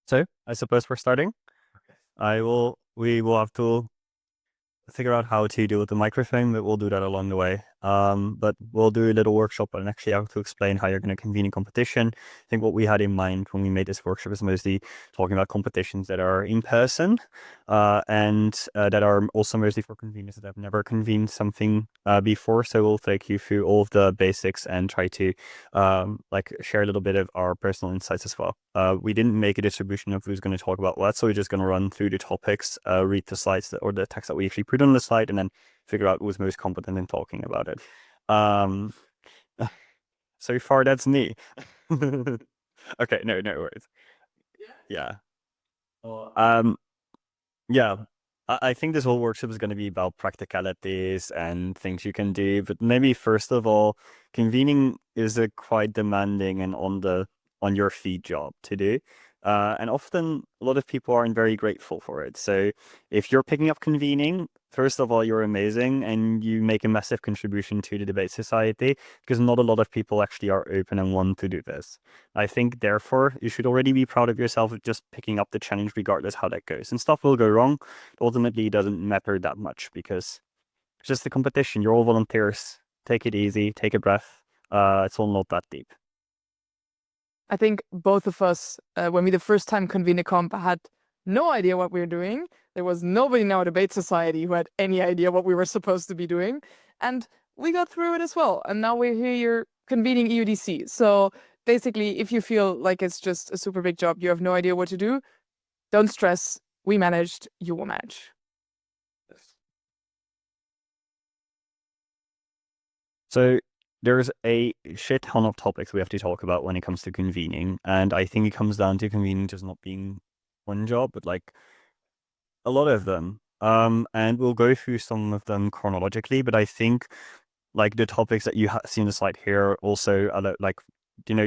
So I suppose we're starting. We will have to figure out how to deal with the microphone, but we'll do that along the way. But we'll do a little workshop and actually how to explain how you're going to convene a competition. I think what we had in mind when we made this workshop is mostly talking about competitions that are in person, and that are also mostly for conveners that have never convened something before. So we'll take you through all of the basics and try to share a little bit of our personal insights as well. We didn't make a distribution of who's going to talk about what, so we're just going to run through the topics, read the slides or the text that we actually put on the slide, and then figure out who's most competent in talking about it. So far that's me. Okay, no worries. Yeah. Yeah. I think this whole workshop is going to be about practicalities and things you can do, but maybe first of all, convening is a quite demanding and on your feet job to do. And often a lot of people aren't very grateful for it. So if you're picking up convening, first of all, you're amazing and you make a massive contribution to the debate society, because not a lot of people actually are open and want to do this. I think therefore you should already be proud of yourself of just picking up the challenge regardless how that goes. And stuff will go wrong. Ultimately, it doesn't matter that much because it's just a competition. You're all volunteers. Take it easy, take a breath. It's all not that deep. I think both of us, when we the first time convened a comp, had no idea what we were doing. There was nobody in our debate society who had any idea what we were supposed to be doing. And we got through it as well. And now we're here convening EUDC. So basically, if you feel like it's just a super big job, you have no idea what to do, don't stress. We managed, you will manage. So there's a shit ton of topics we have to talk about when it comes to convening. And I think it comes down to convening just not being one job, but like a lot of them. And we'll go through some of them chronologically, but I think like the topics that you see on the slide here also are like,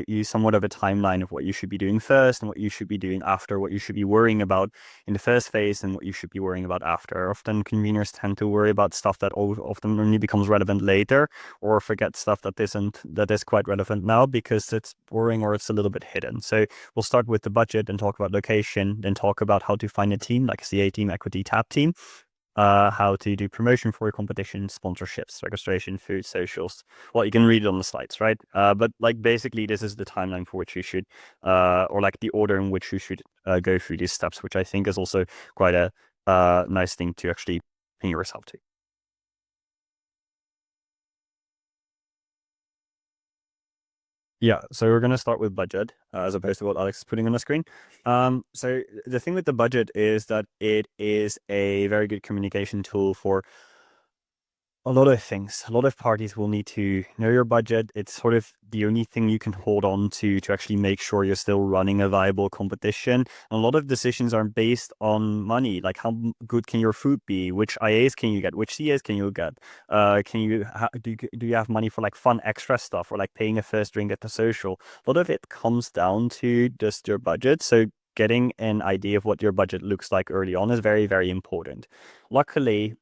you somewhat of a timeline of what you should be doing first and what you should be doing after, what you should be worrying about in the first phase and what you should be worrying about after. Often conveners tend to worry about stuff that often only becomes relevant later, or forget stuff that is quite relevant now because it's boring or it's a little bit hidden. So we'll start with the budget and talk about location, then talk about how to find a team like a CA team, equity, tap team. How to do promotion for your competition, sponsorships, registration, food, socials. Well, you can read it on the slides, right? But like basically this is the timeline for which you should, or like the order in which you should go through these steps, which I think is also quite a nice thing to actually pin yourself to. Yeah, so we're going to start with budget as opposed to what Alex is putting on the screen. So the thing with the budget is that it is a very good communication tool for a lot of things. A lot of parties will need to know your budget. It's sort of the only thing you can hold on to actually make sure you're still running a viable competition. A lot of decisions are based on money, like how good can your food be, which IAs can you get, which CAs can you get, do you have money for like fun extra stuff or like paying a first drink at the social. A lot of it comes down to just your budget. So getting an idea of what your budget looks like early on is very, very important. Luckily,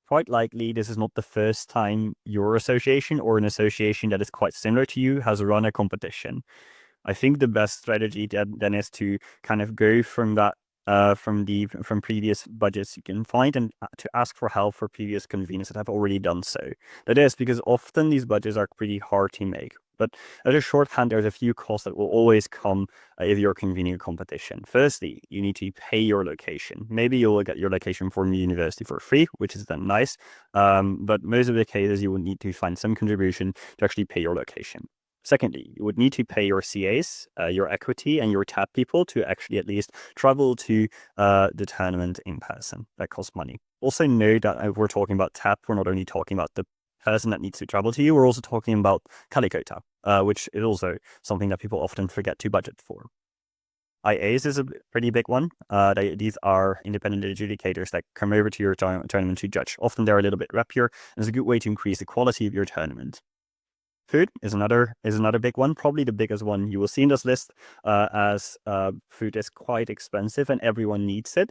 quite likely this is not the first time your association or an association that is quite similar to you has run a competition. I think the best strategy then is to kind of go from that, from previous budgets you can find and to ask for help for previous conveners that have already done so. That is because often these budgets are pretty hard to make. But at a shorthand, there's a few costs that will always come if you're convening a competition. Firstly, you need to pay your location. Maybe you'll get your location from the university for free, which is then nice. But most of the cases, you will need to find some contribution to actually pay your location. Secondly, you would need to pay your CAs, your equity, and your TAP people to actually at least travel to the tournament in person. That costs money. Also note that if we're talking about TAP, we're not only talking about the person that needs to travel to you, we're also talking about Calico TAP, which is also something that people often forget to budget for. IAs is a pretty big one. These are independent adjudicators that come over to your tournament to judge. Often they're a little bit rappier, and it's a good way to increase the quality of your tournament. Food is another big one, probably the biggest one you will see in this list, as food is quite expensive and everyone needs it.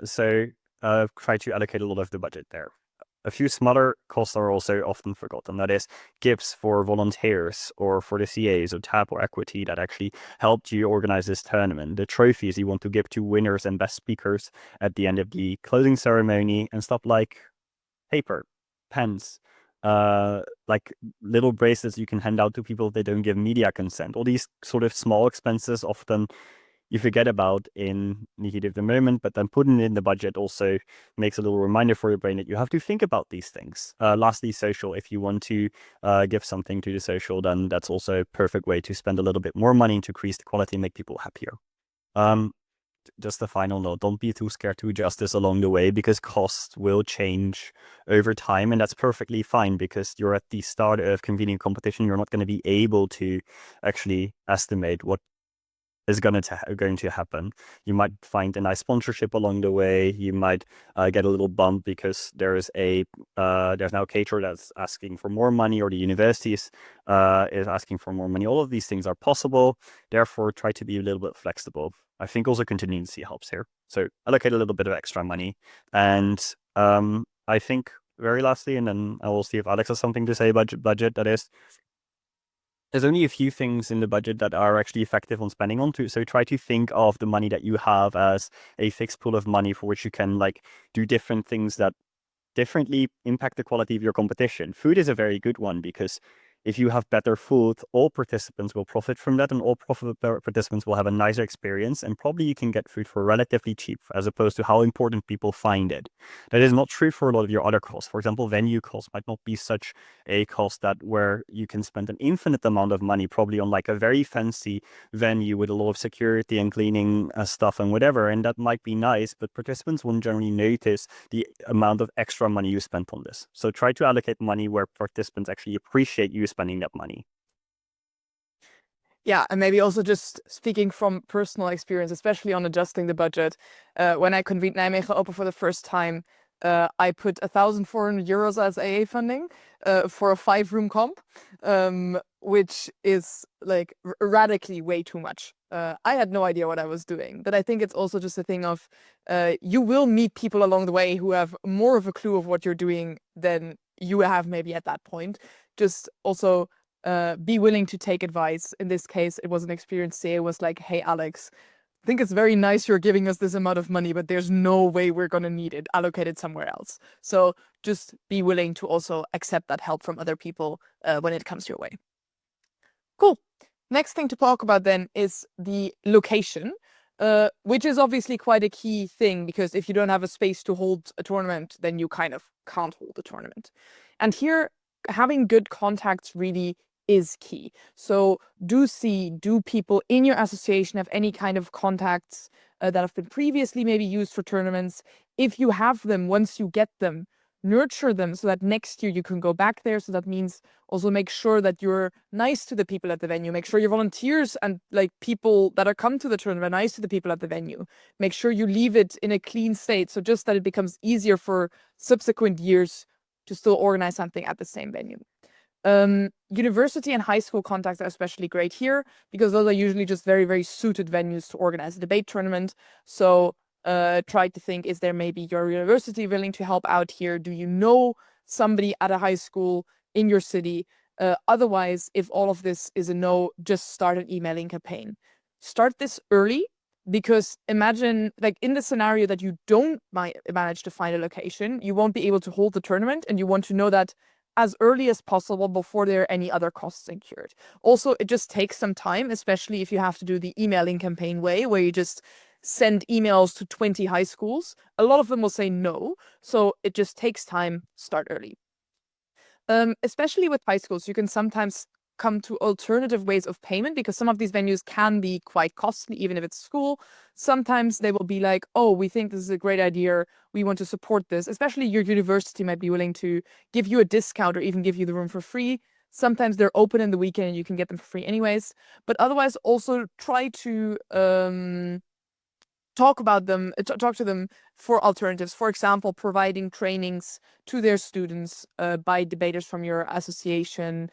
So try to allocate a lot of the budget there. A few smaller costs are also often forgotten. That is gifts for volunteers or for the CAs or TAP or Equity that actually helped you organize this tournament. The trophies you want to give to winners and best speakers at the end of the closing ceremony, and stuff like paper, pens, like little bracelets you can hand out to people if they don't give media consent. All these sort of small expenses often you forget about in the heat of the moment, but then putting it in the budget also makes a little reminder for your brain that you have to think about these things. Lastly, social. If you want to give something to the social, then that's also a perfect way to spend a little bit more money to increase the quality and make people happier. Just a final note, don't be too scared to adjust this along the way, because costs will change over time, and that's perfectly fine because you're at the start of convening competition. You're not going to be able to actually estimate what is going to happen. You might find a nice sponsorship along the way. You might get a little bump because there's now a caterer that's asking for more money, or the universities is asking for more money. All of these things are possible. Therefore, try to be a little bit flexible. I think also contingency helps here. So allocate a little bit of extra money. And I think very lastly, and then I will see if Alex has something to say about budget, that is, there's only a few things in the budget that are actually effective on spending on to. So try to think of the money that you have as a fixed pool of money for which you can like do different things that differently impact the quality of your competition. Food is a very good one, because if you have better food, all participants will profit from that, and all participants will have a nicer experience, and probably you can get food for relatively cheap, as opposed to how important people find it. That is not true for a lot of your other costs. For example, venue costs might not be such a cost that where you can spend an infinite amount of money probably on like a very fancy venue with a lot of security and cleaning stuff and whatever, and that might be nice, but participants won't generally notice the amount of extra money you spent on this. So try to allocate money where participants actually appreciate you spending that money. Yeah, and maybe also just speaking from personal experience, especially on adjusting the budget. When I convened Nijmegen Open for the first time, I put 1,400 euros as AA funding for a 5-room comp, which is like radically way too much. I had no idea what I was doing, but I think it's also just a thing of you will meet people along the way who have more of a clue of what you're doing than you have maybe at that point. Just also be willing to take advice. In this case, it was an experienced CA was like, hey, Alex, I think it's very nice you're giving us this amount of money, but there's no way we're going to need it. Allocate it somewhere else. So just be willing to also accept that help from other people when it comes your way. Cool. Next thing to talk about then is the location, which is obviously quite a key thing, because if you don't have a space to hold a tournament, then you kind of can't hold a tournament. And here, having good contacts really is key. So do people in your association have any kind of contacts that have been previously maybe used for tournaments? If you have them, once you get them, nurture them so that next year you can go back there. So that means also make sure that you're nice to the people at the venue. Make sure your volunteers and like people that are come to the tournament are nice to the people at the venue. Make sure you leave it in a clean state, so just that it becomes easier for subsequent years to still organize something at the same venue. University and high school contacts are especially great here, because those are usually just very, very suited venues to organize a debate tournament. So try to think, is there maybe your university willing to help out here? Do you know somebody at a high school in your city? Otherwise, if all of this is a no, just start an emailing campaign. Start this early, because imagine like in the scenario that you don't manage to find a location, you won't be able to hold the tournament, and you want to know that as early as possible before there are any other costs incurred. Also, it just takes some time, especially if you have to do the emailing campaign way, where you just send emails to 20 high schools. A lot of them will say no, so it just takes time. Start early. Especially with high schools, you can sometimes come to alternative ways of payment, because some of these venues can be quite costly, even if it's school. Sometimes they will be like, oh, we think this is a great idea, we want to support this. Especially your university might be willing to give you a discount or even give you the room for free. Sometimes they're open in the weekend and you can get them for free anyways. But otherwise, also try to talk to them for alternatives. For example, providing trainings to their students by debaters from your association,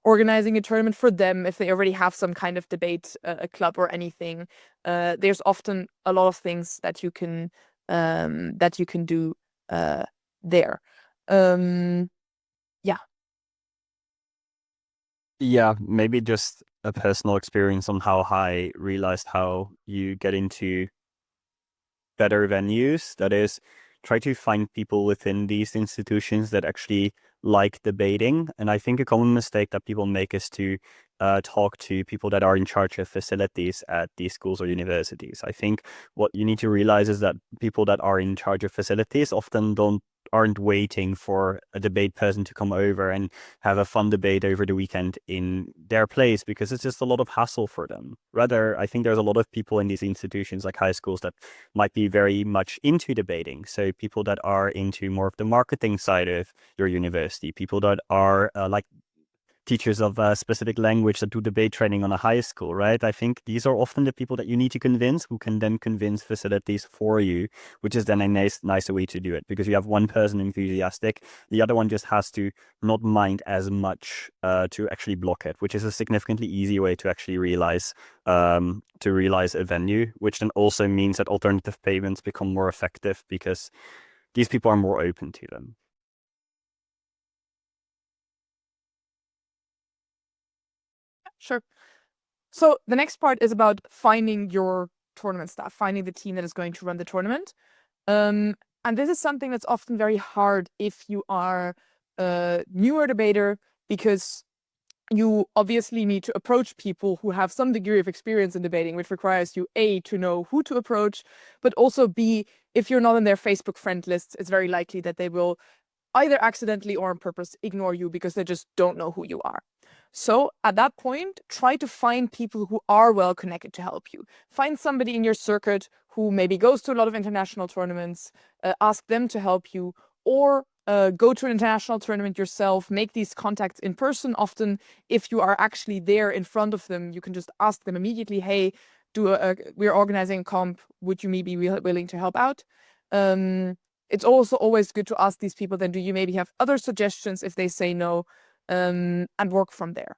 organizing a tournament for them if they already have some kind of debate club or anything. There's often a lot of things that you can do there. Yeah. Yeah, maybe just a personal experience on how I realized how you get into better venues. That is, try to find people within these institutions that actually like debating. And I think a common mistake that people make is to talk to people that are in charge of facilities at these schools or universities. I think what you need to realize is that people that are in charge of facilities often aren't waiting for a debate person to come over and have a fun debate over the weekend in their place, because it's just a lot of hassle for them. Rather, I think there's a lot of people in these institutions like high schools that might be very much into debating. So people that are into more of the marketing side of your university, people that are like teachers of a specific language that do debate training on a high school, right? I think these are often the people that you need to convince, who can then convince facilities for you, which is then a nicer way to do it, because you have one person enthusiastic, the other one just has to not mind as much to actually block it, which is a significantly easier way to actually realize a venue, which then also means that alternative payments become more effective because these people are more open to them. Sure. So the next part is about finding your tournament staff, finding the team that is going to run the tournament. And this is something that's often very hard if you are a newer debater, because you obviously need to approach people who have some degree of experience in debating, which requires you, A, to know who to approach, but also B, if you're not in their Facebook friend lists, it's very likely that they will either accidentally or on purpose ignore you because they just don't know who you are. So at that point, try to find people who are well connected to help you. Find somebody in your circuit who maybe goes to a lot of international tournaments, ask them to help you, or go to an international tournament yourself, make these contacts in person. Often, if you are actually there in front of them, you can just ask them immediately, hey, we're organizing a comp, would you maybe be willing to help out? It's also always good to ask these people, then, do you maybe have other suggestions if they say no, and work from there.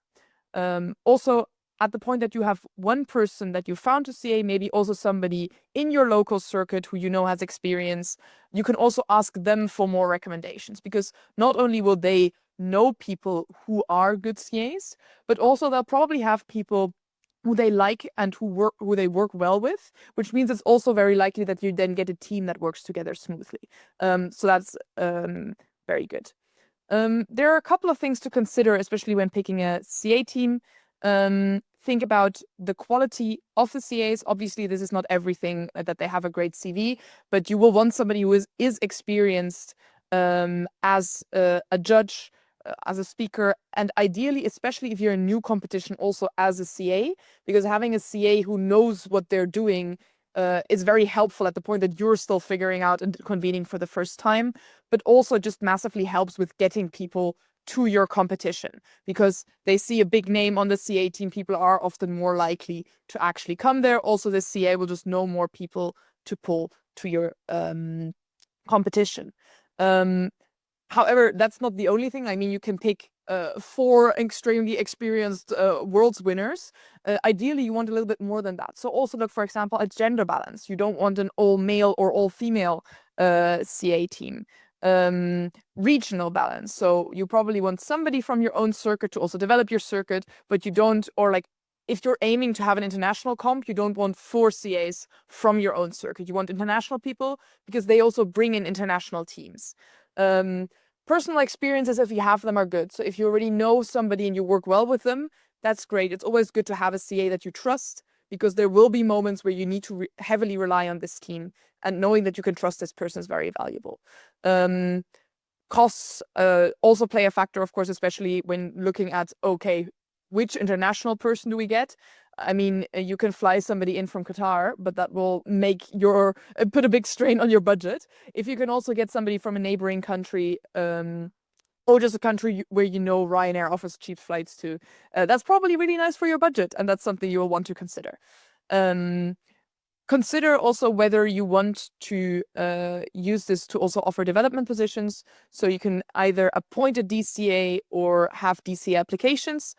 Also, at the point that you have one person that you found to CA, maybe also somebody in your local circuit who you know has experience, you can also ask them for more recommendations, because not only will they know people who are good CAs, but also they'll probably have people who they like and who they work well with, which means it's also very likely that you then get a team that works together smoothly. So that's very good. There are a couple of things to consider, especially when picking a CA team. Think about the quality of the CAs. Obviously, this is not everything that they have a great CV, but you will want somebody who is experienced as a judge, as a speaker, and ideally, especially if you're in new competition, also as a CA, because having a CA who knows what they're doing is very helpful at the point that you're still figuring out and convening for the first time, but also just massively helps with getting people to your competition, because they see a big name on the CA team. People are often more likely to actually come there. Also, the CA will just know more people to pull to your competition. However, that's not the only thing. I mean, you can pick 4 extremely experienced world's winners. Ideally, you want a little bit more than that. So also look, for example, at gender balance. You don't want an all male or all female CA team. Regional balance. So you probably want somebody from your own circuit to also develop your circuit, but you don't, or like, if you're aiming to have an international comp, you don't want 4 CAs from your own circuit. You want international people because they also bring in international teams. Personal experiences, if you have them, are good. So if you already know somebody and you work well with them, that's great. It's always good to have a CA that you trust, because there will be moments where you need to heavily rely on this team, and knowing that you can trust this person is very valuable. Costs also play a factor, of course, especially when looking at, okay, which international person do we get? I mean, you can fly somebody in from Qatar, but that will make put a big strain on your budget. If you can also get somebody from a neighboring country, or just a country where you know Ryanair offers cheap flights to, that's probably really nice for your budget, and that's something you will want to consider. Consider also whether you want to use this to also offer development positions. So you can either appoint a DCA or have DCA applications,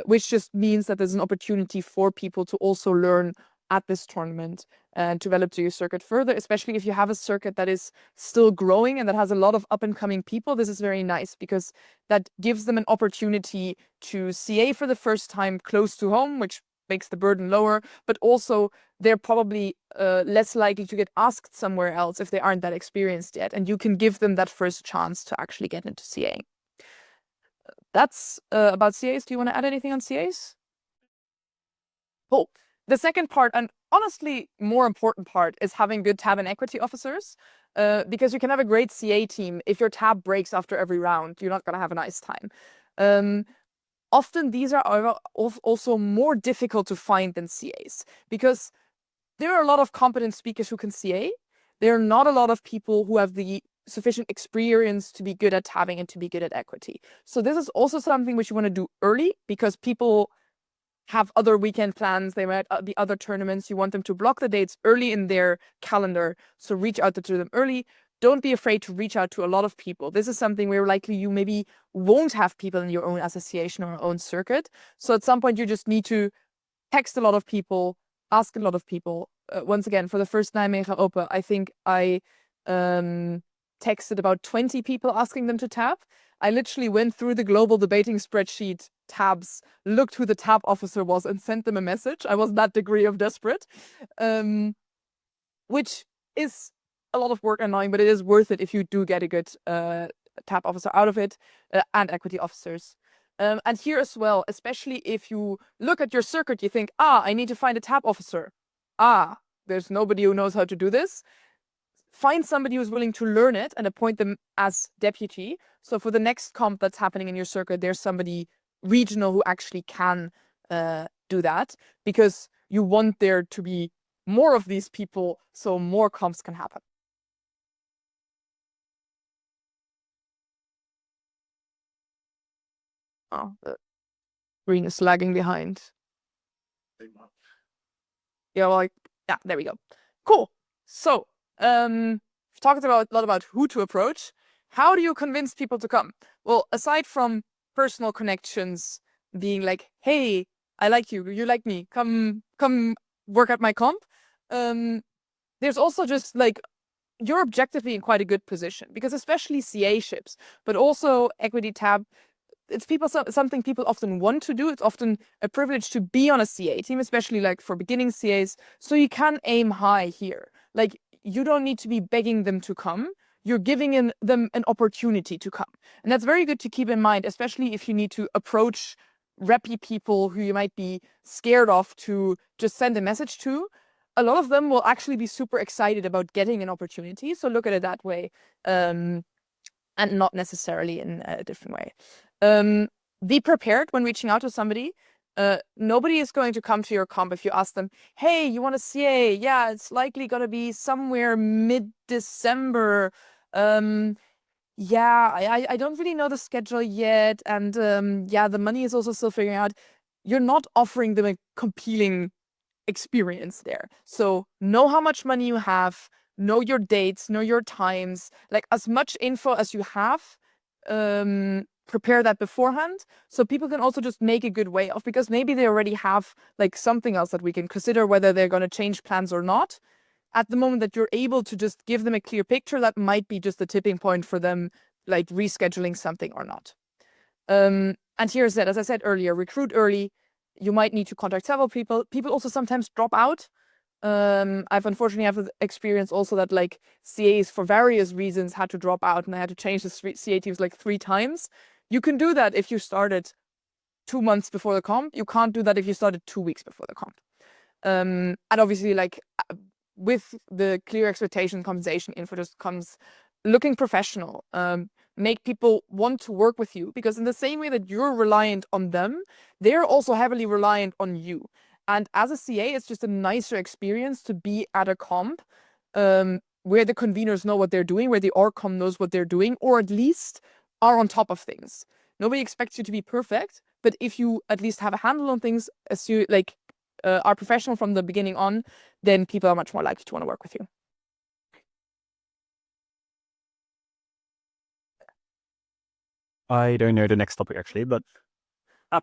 which just means that there's an opportunity for people to also learn at this tournament and develop your circuit further, especially if you have a circuit that is still growing and that has a lot of up and coming people. This is very nice because that gives them an opportunity to CA for the first time close to home, which makes the burden lower, but also they're probably less likely to get asked somewhere else if they aren't that experienced yet, and you can give them that first chance to actually get into CA. That's about CAs. Do you want to add anything on CAs? Cool. The second part, and honestly more important part, is having good tab and equity officers, because you can have a great CA team. If your tab breaks after every round, you're not going to have a nice time. Often these are also more difficult to find than CAs, because there are a lot of competent speakers who can CA. There are not a lot of people who have the sufficient experience to be good at tabbing and to be good at equity. So this is also something which you want to do early, because people have other weekend plans, they might be other tournaments. You want them to block the dates early in their calendar, so reach out to them early. Don't be afraid to reach out to a lot of people. This is something where likely you maybe won't have people in your own association or own circuit. So at some point you just need to text a lot of people, ask a lot of people. Once again, for the first Nijmegen Open, I think I texted about 20 people asking them to tab. I literally went through the global debating spreadsheet tabs, looked who the tab officer was, and sent them a message. I was that degree of desperate, which is a lot of work and annoying, but it is worth it if you do get a good tab officer out of it, and equity officers. And here as well, especially if you look at your circuit, you think, I need to find a tab officer. There's nobody who knows how to do this. Find somebody who's willing to learn it and appoint them as deputy. So for the next comp that's happening in your circuit, there's somebody regional who actually can do that, because you want there to be more of these people so more comps can happen. Oh, the green is lagging behind. Yeah, well, yeah, there we go. Cool. So, we've talked a lot about who to approach. How do you convince people to come? Well, aside from personal connections, being like, hey, I like you, you like me, come work at my comp. There's also just like, you're objectively in quite a good position, because especially CA ships, but also equity tab, it's something people often want to do. It's often a privilege to be on a CA team, especially like for beginning CAs. So you can aim high here. Like, you don't need to be begging them to come. You're giving them an opportunity to come. And that's very good to keep in mind, especially if you need to approach reppy people who you might be scared of to just send a message to. A lot of them will actually be super excited about getting an opportunity. So look at it that way. And not necessarily in a different way. Be prepared when reaching out to somebody. Nobody is going to come to your comp if you ask them, hey, you want to CA? Yeah, it's likely going to be somewhere mid-December. Yeah, I don't really know the schedule yet. And yeah, the money is also still figuring out. You're not offering them a compelling experience there. So know how much money you have, know your dates, know your times, like as much info as you have, prepare that beforehand, so people can also just make a good way of, because maybe they already have like something else that we can consider whether they're going to change plans or not. At the moment that you're able to just give them a clear picture, that might be just the tipping point for them, like rescheduling something or not. And here's that, as I said earlier, recruit early. You might need to contact several people. People also sometimes drop out. I've unfortunately have the experience also that like CAs for various reasons had to drop out, and I had to change the CA teams like 3 times. You can do that if you started 2 months before the comp. You can't do that if you started 2 weeks before the comp. And obviously, like with the clear expectation compensation info just comes looking professional. Make people want to work with you, because in the same way that you're reliant on them, they're also heavily reliant on you. And as a CA, it's just a nicer experience to be at a comp where the conveners know what they're doing, where the ORCOM knows what they're doing, or at least are on top of things. Nobody expects you to be perfect, but if you at least have a handle on things, as you like are professional from the beginning on, then people are much more likely to want to work with you. I don't know the next topic actually, but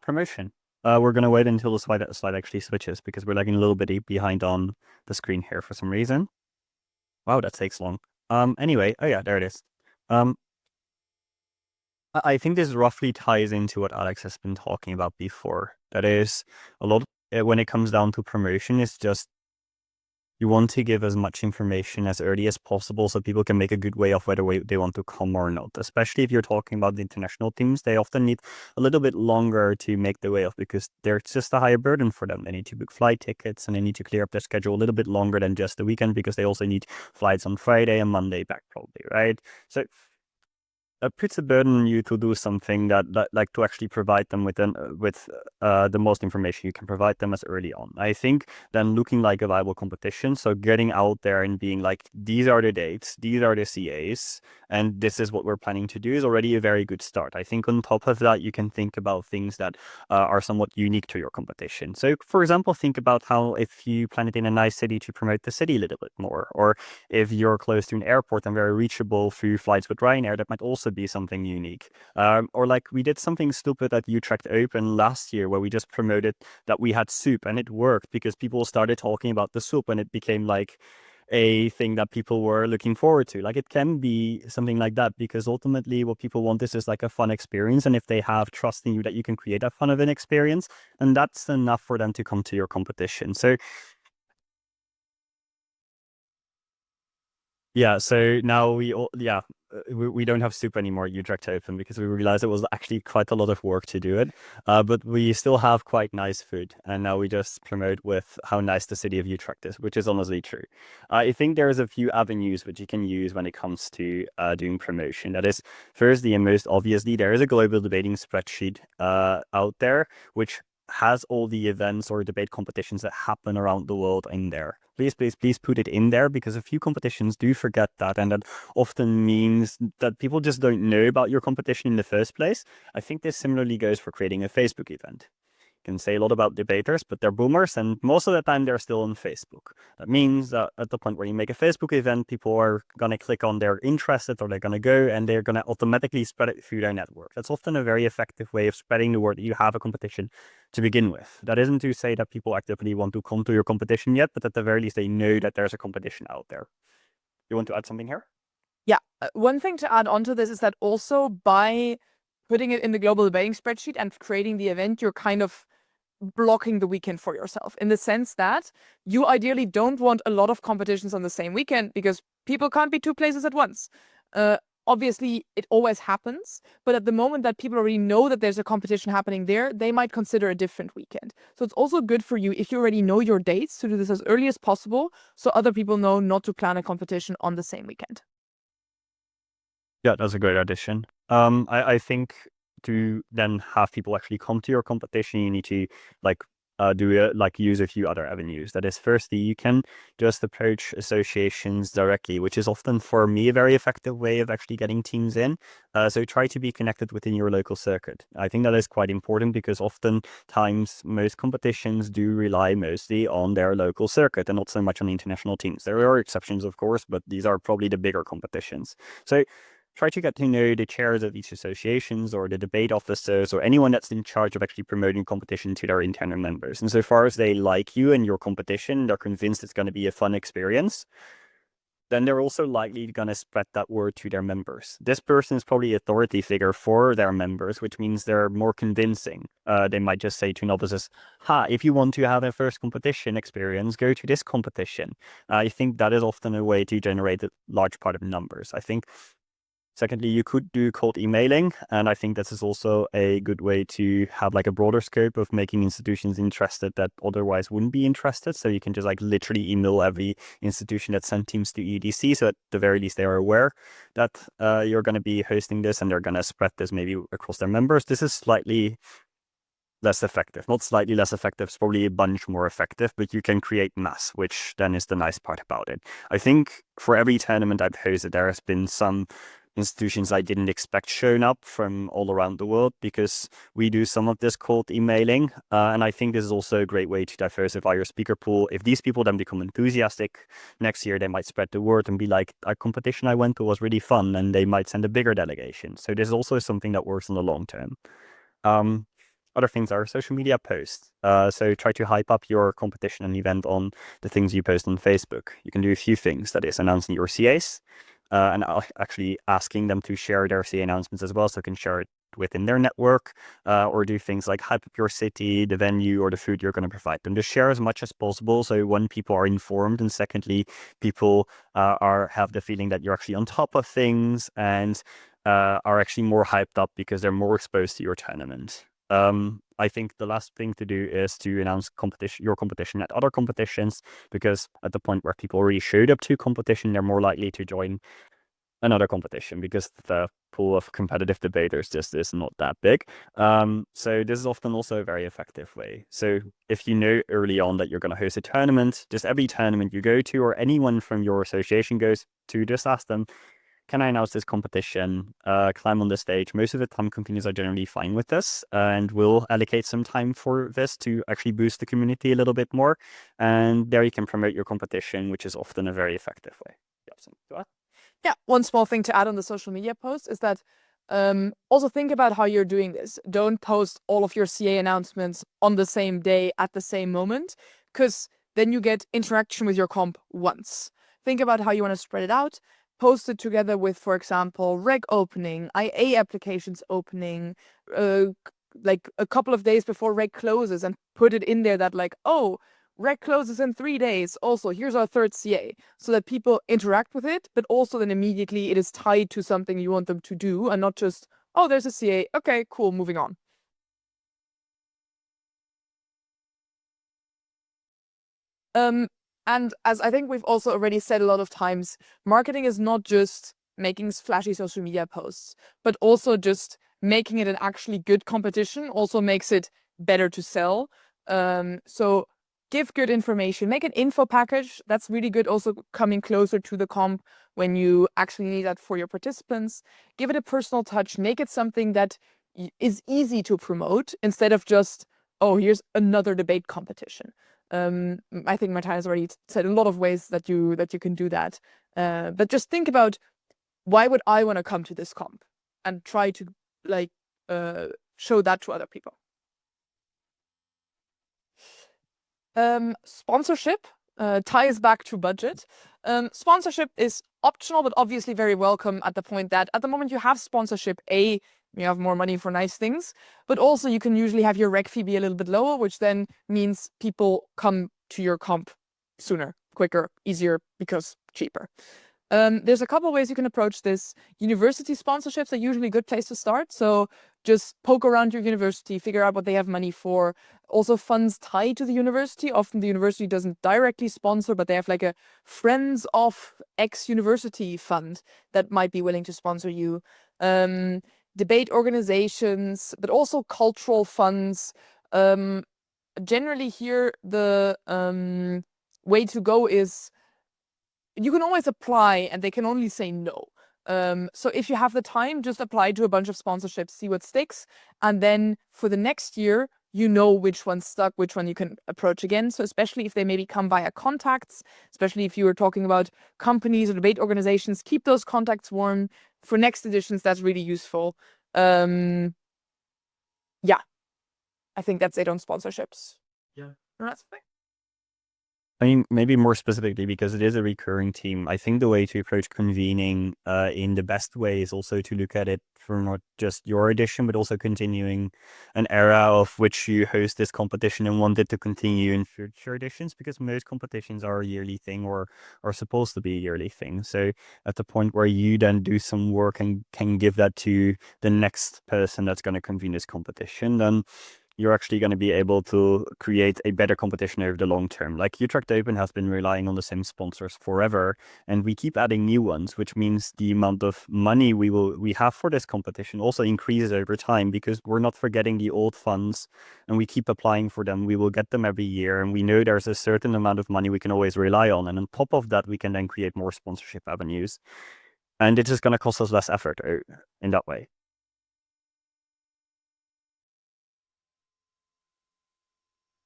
promotion. We're gonna wait until the slide actually switches because we're lagging a little bit behind on the screen here for some reason. Wow, that takes long. Anyway, oh yeah, there it is. I think this roughly ties into what Alex has been talking about before. That is, a lot when it comes down to promotion, it's just you want to give as much information as early as possible so people can make a good way of whether they want to come or not. Especially if you're talking about the international teams, they often need a little bit longer to make the way off because there's just a higher burden for them. They need to book flight tickets and they need to clear up their schedule a little bit longer than just the weekend because they also need flights on Friday and Monday back probably, right? So it puts a burden on you to do something that like to actually provide them with the most information you can provide them as early on. I think then looking like a viable competition, so getting out there and being like, these are the dates, these are the CAs, and this is what we're planning to do is already a very good start. I think on top of that, you can think about things that are somewhat unique to your competition. So for example, think about how if you plan it in a nice city to promote the city a little bit more, or if you're close to an airport and very reachable through flights with Ryanair, that might also be something unique. Or like we did something stupid at Utrecht Open last year where we just promoted that we had soup and it worked because people started talking about the soup and it became like a thing that people were looking forward to. Like it can be something like that because ultimately what people want is like a fun experience. And if they have trust in you that you can create that fun of an experience, and that's enough for them to come to your competition. So yeah, so now we don't have soup anymore at Utrecht Open because we realized it was actually quite a lot of work to do it. But we still have quite nice food, and now we just promote with how nice the city of Utrecht is, which is honestly true. I think there's a few avenues which you can use when it comes to doing promotion. That is, firstly and most obviously, there is a global debating spreadsheet out there which has all the events or debate competitions that happen around the world in there. Please put it in there because a few competitions do forget that, and that often means that people just don't know about your competition in the first place. I think this similarly goes for creating a Facebook event. Can say a lot about debaters, but they're boomers, and most of the time they're still on Facebook. That means that at the point where you make a Facebook event, people are going to click on they're interested or they're going to go and they're going to automatically spread it through their network. That's often a very effective way of spreading the word that you have a competition to begin with. That isn't to say that people actively want to come to your competition yet, but at the very least, they know that there's a competition out there. You want to add something here? Yeah, one thing to add on to this is that also by putting it in the global debating spreadsheet and creating the event, you're kind of blocking the weekend for yourself in the sense that you ideally don't want a lot of competitions on the same weekend because people can't be two places at once. Obviously, it always happens, but at the moment that people already know that there's a competition happening there, they might consider a different weekend. So it's also good for you if you already know your dates to do this as early as possible so other people know not to plan a competition on the same weekend. Yeah, that's a great addition. I think to then have people actually come to your competition, you need to like use a few other avenues. That is, firstly, you can just approach associations directly, which is often for me a very effective way of actually getting teams in. So try to be connected within your local circuit. I think that is quite important because oftentimes most competitions do rely mostly on their local circuit and not so much on the international teams. There are exceptions, of course, but these are probably the bigger competitions. So try to get to know the chairs of these associations or the debate officers or anyone that's in charge of actually promoting competition to their internal members. And so far as they like you and your competition, they're convinced it's going to be a fun experience, then they're also likely going to spread that word to their members. This person is probably an authority figure for their members, which means they're more convincing. They might just say to novices, if you want to have a first competition experience, go to this competition. I think that is often a way to generate a large part of numbers. I think secondly, you could do cold emailing, and I think this is also a good way to have like a broader scope of making institutions interested that otherwise wouldn't be interested. So you can just like literally email every institution that sent teams to EUDC, so at the very least they are aware that you're going to be hosting this and they're going to spread this maybe across their members. This is slightly less effective, not slightly less effective, it's probably a bunch more effective, but you can create mass, which then is the nice part about it. I think for every tournament I've hosted, there has been some institutions I didn't expect shown up from all around the world because we do some of this cold emailing. And I think this is also a great way to diversify your speaker pool. If these people then become enthusiastic next year, they might spread the word and be like, a competition I went to was really fun, and they might send a bigger delegation. So this is also something that works in the long term. other things are social media posts. So try to hype up your competition and event on the things you post on Facebook. You can do a few things. That is announcing your CAs and actually asking them to share their CA announcements as well, so you can share it within their network, or do things like hype up your city, the venue, or the food you're going to provide them. Just share as much as possible. So one, people are informed, and secondly, people have the feeling that you're actually on top of things and are actually more hyped up because they're more exposed to your tournament. I think the last thing to do is to announce your competition at other competitions, because at the point where people already showed up to competition, they're more likely to join another competition because the pool of competitive debaters just is not that big. So this is often also a very effective way. So if you know early on that you're going to host a tournament, just every tournament you go to, or anyone from your association goes to, just ask them, can I announce this competition? Climb on the stage. Most of the time, companies are generally fine with this, and will allocate some time for this to actually boost the community a little bit more. And there you can promote your competition, which is often a very effective way. You have something to add? Yeah, one small thing to add on the social media post is that also think about how you're doing this. Don't post all of your CA announcements on the same day at the same moment, because then you get interaction with your comp once. Think about how you want to spread it out. Post it together with, for example, reg opening, IA applications opening, like a couple of days before reg closes, and put it in there that like, oh, reg closes in 3 days. Also, here's our third CA, so that people interact with it, but also then immediately it is tied to something you want them to do, and not just, oh, there's a CA. Okay, cool, moving on. And as I think we've also already said a lot of times, marketing is not just making flashy social media posts, but also just making it an actually good competition also makes it better to sell. So give good information, make an info package. That's really good. Also coming closer to the comp when you actually need that for your participants. Give it a personal touch, make it something that is easy to promote instead of just, oh, here's another debate competition. I think Martijn has already said a lot of ways that you can do that. But just think about, why would I want to come to this comp, and try to like show that to other people. Sponsorship ties back to budget. Sponsorship is optional, but obviously very welcome at the point that at the moment you have sponsorship, you have more money for nice things, but also you can usually have your rec fee be a little bit lower, which then means people come to your comp sooner, quicker, easier, because cheaper. There's a couple ways you can approach this. University sponsorships are usually a good place to start. So just poke around your university, figure out what they have money for. Also funds tied to the university. Often the university doesn't directly sponsor, but they have like a Friends of X University fund that might be willing to sponsor you. Debate organizations, but also cultural funds. Generally here, the way to go is, you can always apply and they can only say no. So if you have the time, just apply to a bunch of sponsorships, see what sticks. And then for the next year, you know which one stuck, which one you can approach again. So especially if they maybe come via contacts, especially if you were talking about companies or debate organizations, keep those contacts warm. For next editions, that's really useful. Yeah, I think that's it on sponsorships. Yeah. That's fine. I mean, maybe more specifically, because it is a recurring theme, I think the way to approach convening in the best way is also to look at it for not just your edition, but also continuing an era of which you host this competition and want it to continue in future editions, because most competitions are a yearly thing, or are supposed to be a yearly thing. So at the point where you then do some work and can give that to the next person that's going to convene this competition, then you're actually going to be able to create a better competition over the long term. Like Utrecht Open has been relying on the same sponsors forever, and we keep adding new ones, which means the amount of money we have for this competition also increases over time, because we're not forgetting the old funds and we keep applying for them. We will get them every year, and we know there's a certain amount of money we can always rely on. And on top of that, we can then create more sponsorship avenues. And it's just going to cost us less effort in that way.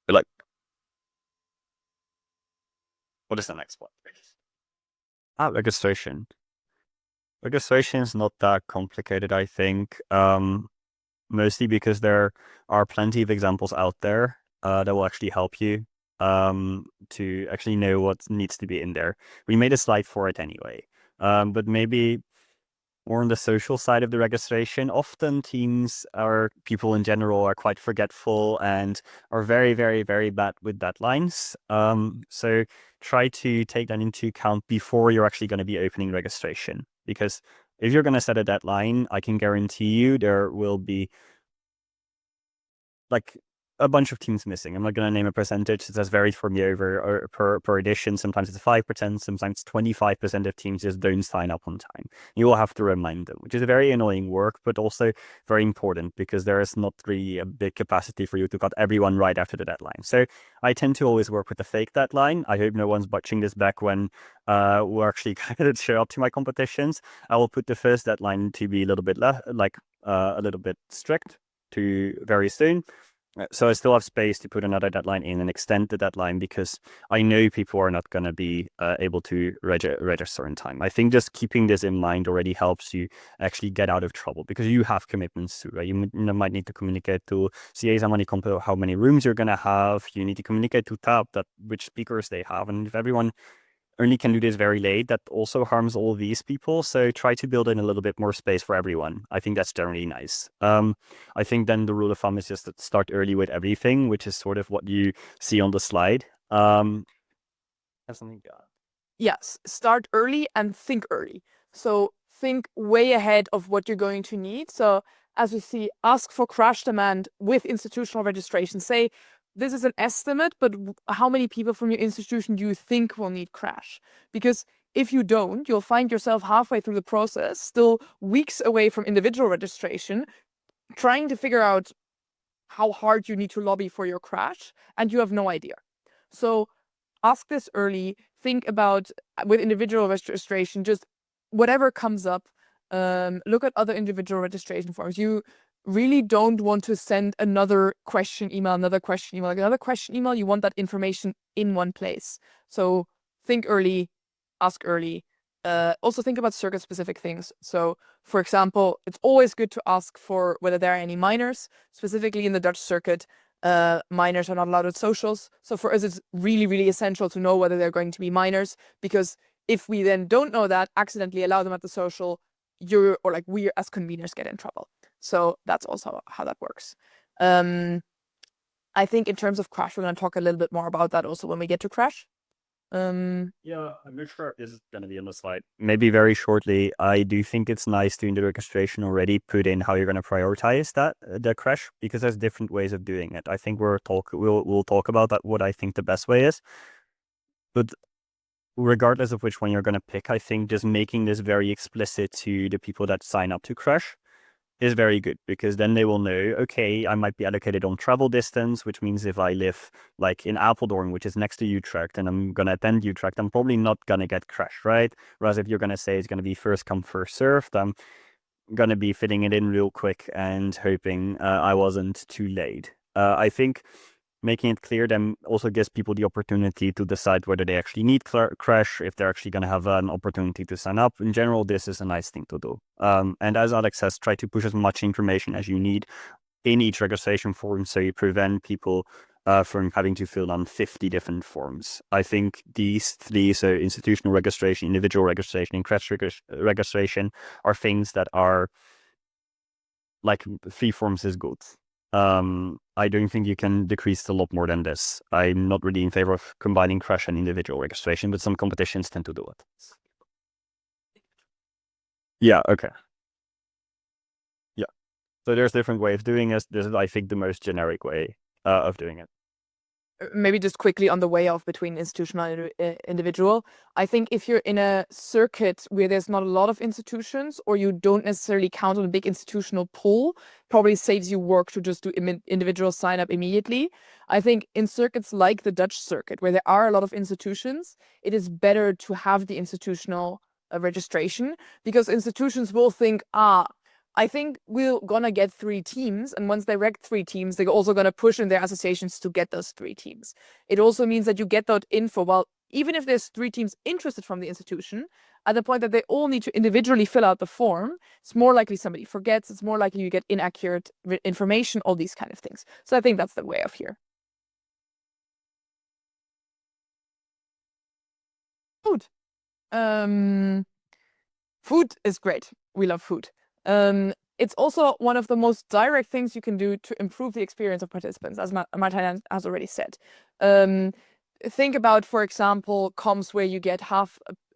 But like, what is the next one? Registration. Registration is not that complicated, I think. mostly because there are plenty of examples out there that will actually help you to actually know what needs to be in there. We made a slide for it anyway. But maybe more on the social side of the registration, often teams or people in general are quite forgetful and are very, very, very bad with deadlines. So try to take that into account before you're actually going to be opening registration. Because if you're going to set a deadline, I can guarantee you there will be like a bunch of teams missing. I'm not going to name a percentage. It has varied from year over or per edition. Sometimes it's 5%, sometimes 25% of teams just don't sign up on time. You will have to remind them, which is a very annoying work, but also very important because there is not really a big capacity for you to cut everyone right after the deadline. So I tend to always work with a fake deadline. I hope no one's watching this back when we're actually going to show up to my competitions. I will put the first deadline to be a little bit a little bit strict to very soon. So I still have space to put another deadline in and extend the deadline because I know people are not going to be able to register in time. I think just keeping this in mind already helps you actually get out of trouble because you have commitments too, right? You might need to communicate to CAs how many rooms you're going to have. You need to communicate to TAP which speakers they have. And if everyone only can do this very late, that also harms all these people. So try to build in a little bit more space for everyone. I think that's generally nice. I think then the rule of thumb is just to start early with everything, which is sort of what you see on the slide. Have something. Yes, start early and think early. So think way ahead of what you're going to need. So as you see, ask for crash demand with institutional registration. Say, this is an estimate, but how many people from your institution do you think will need crash? Because if you don't, you'll find yourself halfway through the process, still weeks away from individual registration, trying to figure out how hard you need to lobby for your crash, and you have no idea. So ask this early, think about with individual registration, just whatever comes up, look at other individual registration forms. You really don't want to send another question email. You want that information in one place. So think early, ask early. Also think about circuit specific things. So for example, it's always good to ask for whether there are any minors, specifically in the Dutch circuit. Minors are not allowed at socials. So for us, it's really, really essential to know whether they're going to be minors, because if we then don't know that, accidentally allow them at the social, we as conveners get in trouble. So that's also how that works. I think in terms of crash, we're going to talk a little bit more about that also when we get to crash. Yeah, I'm not sure this is going to be on the slide. Maybe very shortly, I do think it's nice to in the registration already put in how you're going to prioritize the crash, because there's different ways of doing it. I think we'll talk about that, what I think the best way is. But regardless of which one you're going to pick, I think just making this very explicit to the people that sign up to crash is very good, because then they will know, okay, I might be allocated on travel distance, which means if I live like in Apeldoorn, which is next to Utrecht, and I'm going to attend Utrecht, I'm probably not going to get crashed, right? Whereas if you're going to say it's going to be first come, first served, I'm going to be fitting it in real quick and hoping I wasn't too late. I think making it clear then also gives people the opportunity to decide whether they actually need crash, if they're actually going to have an opportunity to sign up. In general, this is a nice thing to do. And as Alex says, try to push as much information as you need in each registration form, so you prevent people from having to fill out 50 different forms. I think these three, so institutional registration, individual registration, and crash registration, are things that are like 3 forms is good. I don't think you can decrease a lot more than this. I'm not really in favor of combining crash and individual registration, but some competitions tend to do it. Yeah, okay. Yeah. So there's different ways of doing it. This is, I think, the most generic way of doing it. Maybe just quickly on the way off between institutional and individual. I think if you're in a circuit where there's not a lot of institutions, or you don't necessarily count on a big institutional pool, probably saves you work to just do individual sign up immediately. I think in circuits like the Dutch circuit, where there are a lot of institutions, it is better to have the institutional registration, because institutions will think, I think we're gonna get 3 teams, and once they rec 3 teams, they're also gonna push in their associations to get those 3 teams. It also means that you get that info. Well, even if there's 3 teams interested from the institution, at the point that they all need to individually fill out the form, it's more likely somebody forgets, it's more likely you get inaccurate information, all these kind of things. So I think that's the way of here. Food. Food is great. We love food. It's also one of the most direct things you can do to improve the experience of participants, as Martijn has already said. Think about, for example, comps where you get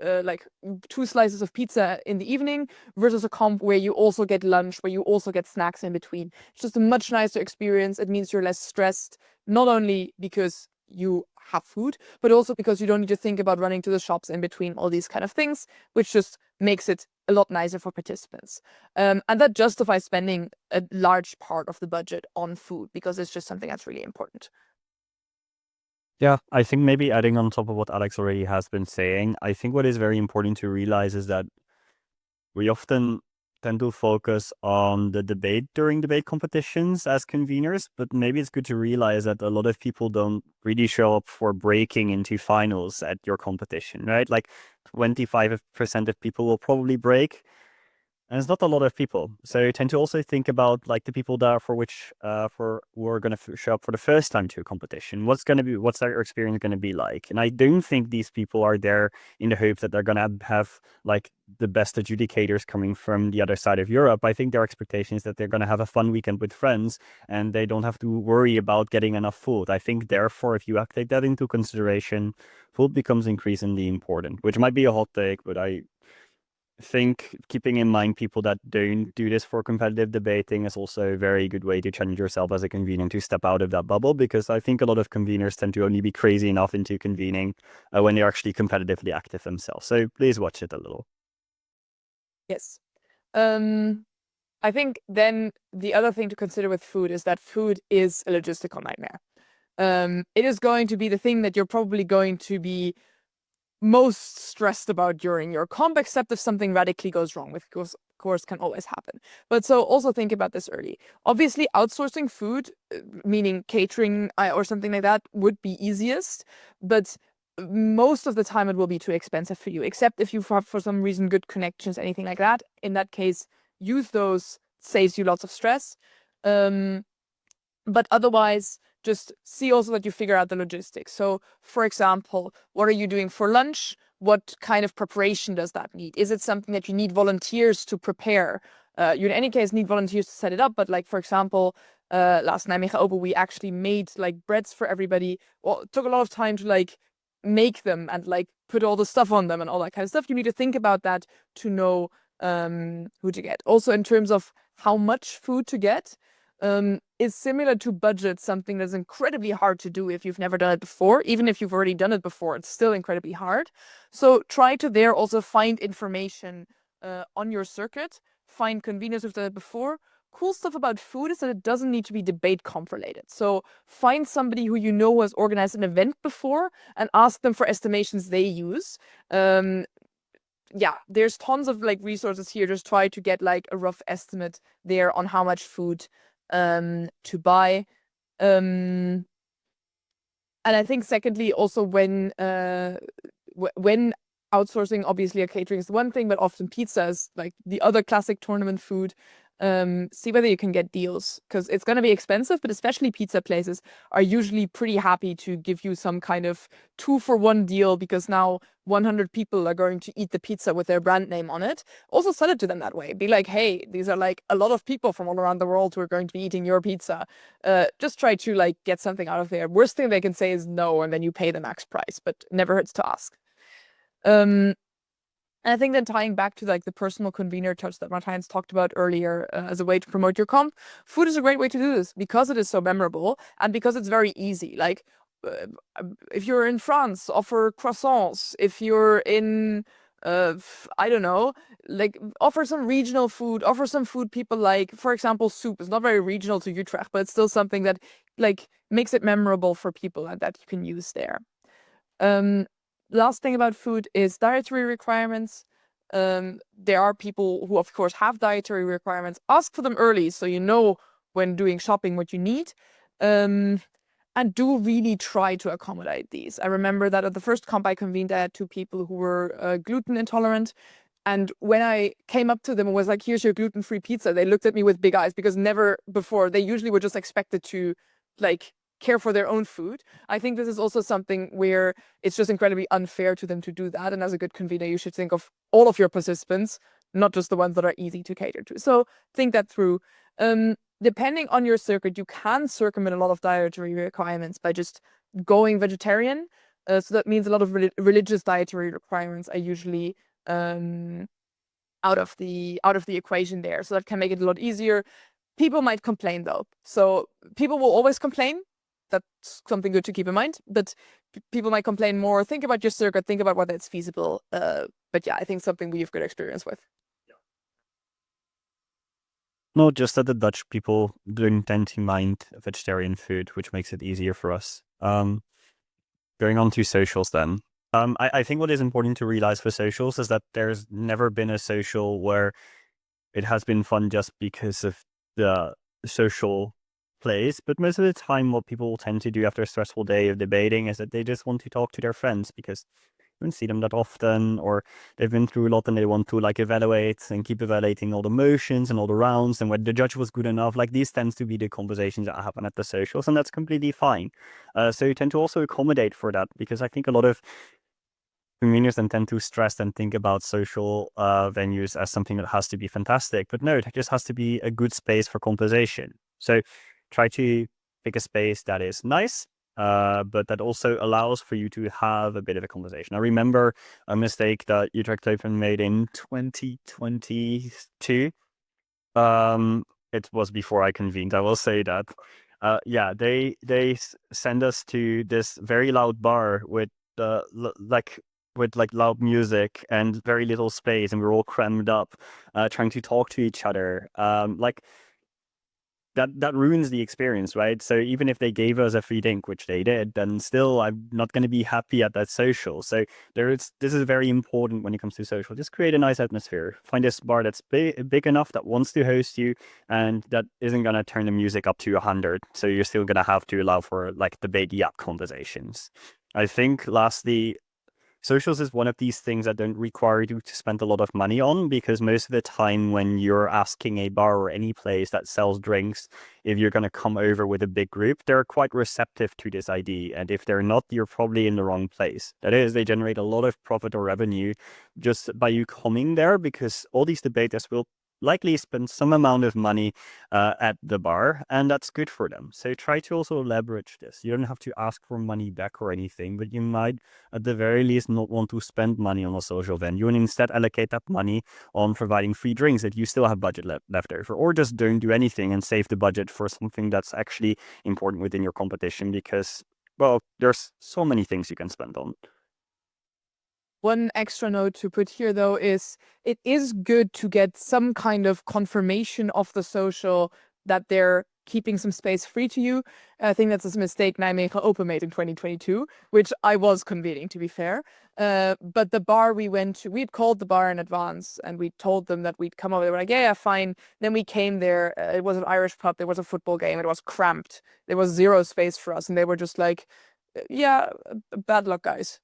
like 2 slices of pizza in the evening versus a comp where you also get lunch, where you also get snacks in between. It's just a much nicer experience. It means you're less stressed, not only because you have food, but also because you don't need to think about running to the shops in between, all these kind of things, which just makes it a lot nicer for participants. And that justifies spending a large part of the budget on food because it's just something that's really important. Yeah, I think maybe adding on top of what Alex already has been saying, I think what is very important to realize is that we often tend to focus on the debate during debate competitions as conveners, but maybe it's good to realize that a lot of people don't really show up for breaking into finals at your competition, right? Like 25% of people will probably break. And it's not a lot of people. So you tend to also think about like the people that for who are going to show up for the first time to a competition. What's their experience going to be like? And I don't think these people are there in the hope that they're going to have like the best adjudicators coming from the other side of Europe. I think their expectation is that they're going to have a fun weekend with friends and they don't have to worry about getting enough food. I think therefore, if you take that into consideration, food becomes increasingly important, which might be a hot take, but I think keeping in mind people that don't do this for competitive debating is also a very good way to challenge yourself as a convener to step out of that bubble, because I think a lot of conveners tend to only be crazy enough into convening when they're actually competitively active themselves. So please watch it a little. Yes. I think then the other thing to consider with food is that food is a logistical nightmare. It is going to be the thing that you're probably going to be most stressed about during your comp, except if something radically goes wrong, which of course can always happen. But so also think about this early. Obviously, outsourcing food, meaning catering or something like that, would be easiest, but most of the time it will be too expensive for you, except if you have for some reason good connections, anything like that. In that case, use those, saves you lots of stress. But otherwise, just see also that you figure out the logistics. So, for example, what are you doing for lunch? What kind of preparation does that need? Is it something that you need volunteers to prepare? You in any case need volunteers to set it up, but like, for example, last Nijmegen Open, we actually made like breads for everybody. Well, it took a lot of time to like make them and like put all the stuff on them and all that kind of stuff. You need to think about that to know who to get. Also, in terms of how much food to get, is similar to budget, something that's incredibly hard to do if you've never done it before. Even if you've already done it before, it's still incredibly hard. So try to there also find information on your circuit, find conveners who've done it before. Cool stuff about food is that it doesn't need to be debate comp related. So find somebody who you know has organized an event before and ask them for estimations they use. Yeah, there's tons of like resources here. Just try to get like a rough estimate there on how much food to buy. And I think secondly, also when outsourcing, obviously a catering is one thing, but often pizza is like the other classic tournament food. See whether you can get deals, because it's going to be expensive, but especially pizza places are usually pretty happy to give you some kind of 2-for-1 deal, because now 100 people are going to eat the pizza with their brand name on it. Also sell it to them that way. Be like, hey, these are like a lot of people from all around the world who are going to be eating your pizza. Just try to like get something out of there. Worst thing they can say is no, and then you pay the max price, but never hurts to ask. And I think then tying back to like the personal convener touch that Martijn's talked about earlier as a way to promote your comp, food is a great way to do this because it is so memorable and because it's very easy. Like if you're in France, offer croissants. If you're in, I don't know, like offer some regional food, offer some food people like. For example, soup is not very regional to Utrecht, but it's still something that like makes it memorable for people and that you can use there. Last thing about food is dietary requirements. There are people who, of course, have dietary requirements. Ask for them early so you know when doing shopping what you need. and do really try to accommodate these. I remember that at the first comp I convened, I had 2 people who were gluten intolerant. And when I came up to them and was like, here's your gluten-free pizza, they looked at me with big eyes, because never before, they usually were just expected to like care for their own food. I think this is also something where it's just incredibly unfair to them to do that. And as a good convener, you should think of all of your participants, not just the ones that are easy to cater to. So think that through. Depending on your circuit, you can circumvent a lot of dietary requirements by just going vegetarian. So that means a lot of religious dietary requirements are usually out of the equation there. So that can make it a lot easier. People might complain though. So people will always complain. That's something good to keep in mind. But people might complain more. Think about your circuit. Think about whether it's feasible. But yeah, I think something we have good experience with. Not just that the Dutch people don't tend to mind vegetarian food, which makes it easier for us. Going on to socials then. I think what is important to realize for socials is that there's never been a social where it has been fun just because of the social plays. But most of the time, what people tend to do after a stressful day of debating is that they just want to talk to their friends because you don't see them that often, or they've been through a lot and they want to like evaluate and keep evaluating all the motions and all the rounds and whether the judge was good enough. Like these tends to be the conversations that happen at the socials, and that's completely fine. So you tend to also accommodate for that, because I think a lot of conveners then tend to stress and think about social venues as something that has to be fantastic. But no, it just has to be a good space for conversation. So try to pick a space that is nice, but that also allows for you to have a bit of a conversation. I remember a mistake that Utrecht Open made in 2022. It was before I convened, I will say that. Yeah, they send us to this very loud bar with loud music and very little space, and we were all crammed up, trying to talk to each other. That ruins the experience, right? So even if they gave us a free drink, which they did, then still I'm not going to be happy at that social. So this is very important when it comes to social. Just create a nice atmosphere. Find a bar that's big enough that wants to host you, and that isn't going to turn the music up to 100. So you're still going to have to allow for like debate yap conversations. I think lastly, socials is one of these things that don't require you to spend a lot of money on, because most of the time when you're asking a bar or any place that sells drinks, if you're going to come over with a big group, they're quite receptive to this idea. And if they're not, you're probably in the wrong place. That is, they generate a lot of profit or revenue just by you coming there, because all these debaters will likely spend some amount of money at the bar, and that's good for them. So try to also leverage this. You don't have to ask for money back or anything, but you might at the very least not want to spend money on a social venue and instead allocate that money on providing free drinks that you still have budget left over, or just don't do anything and save the budget for something that's actually important within your competition, because, well, there's so many things you can spend on. One extra note to put here, though, is it is good to get some kind of confirmation of the social that they're keeping some space free to you. I think that's a mistake Nijmegen Open made in 2022, which I was convening, to be fair. But the bar we went to, we'd called the bar in advance and we told them that we'd come over. They were like, yeah, fine. Then we came there. It was an Irish pub. There was a football game. It was cramped. There was zero space for us. And they were just like, yeah, bad luck, guys.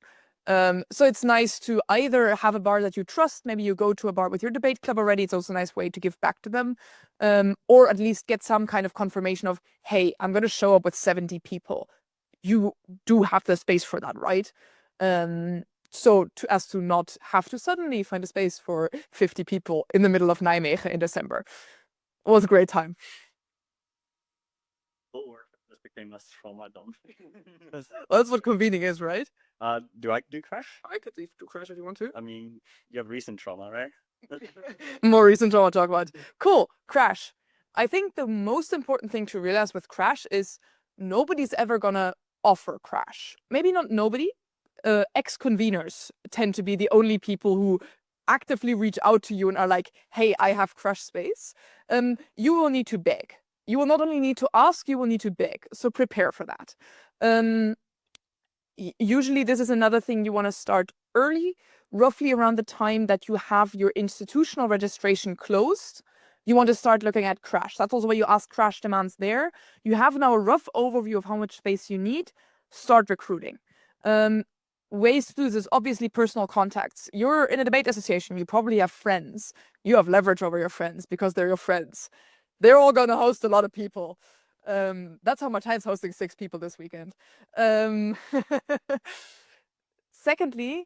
So it's nice to either have a bar that you trust. Maybe you go to a bar with your debate club already. It's also a nice way to give back to them. Or at least get some kind of confirmation of, hey, I'm going to show up with 70 people. You do have the space for that, right? So as to not have to suddenly find a space for 50 people in the middle of Nijmegen in December. It was a great time. This became less trauma dumb. Well, that's what convening is, right? Do I do Crash? I could leave to Crash if you want to. I mean, you have recent trauma, right? More recent trauma to talk about. Cool. Crash. I think the most important thing to realize with Crash is nobody's ever gonna offer Crash. Maybe not nobody. Ex-conveners tend to be the only people who actively reach out to you and are like, hey, I have Crash space. You will need to beg. You will not only need to ask, you will need to beg. So prepare for that. Usually this is another thing you want to start early, roughly around the time that you have your institutional registration closed. you want to start looking at crash. That's also where you ask crash demands there. You have now a rough overview of how much space you need. Start recruiting. Ways to do this, obviously personal contacts. You're in a debate association, you probably have friends. You have leverage over your friends because they're your friends. They're all going to host a lot of people. That's how Martijn's hosting 6 people this weekend. Secondly,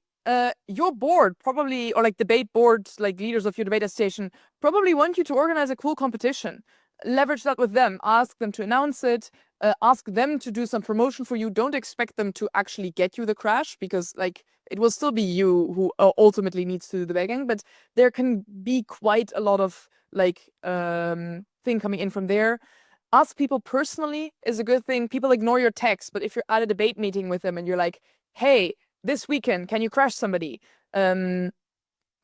your board probably, or like debate boards, like leaders of your debate association, probably want you to organize a cool competition. Leverage that with them. Ask them to announce it. Ask them to do some promotion for you. Don't expect them to actually get you the crash, because like it will still be you who ultimately needs to do the begging. But there can be quite a lot of like thing coming in from there. Ask people personally is a good thing. People ignore your text, but if you're at a debate meeting with them and you're like, hey, this weekend, can you crash somebody? That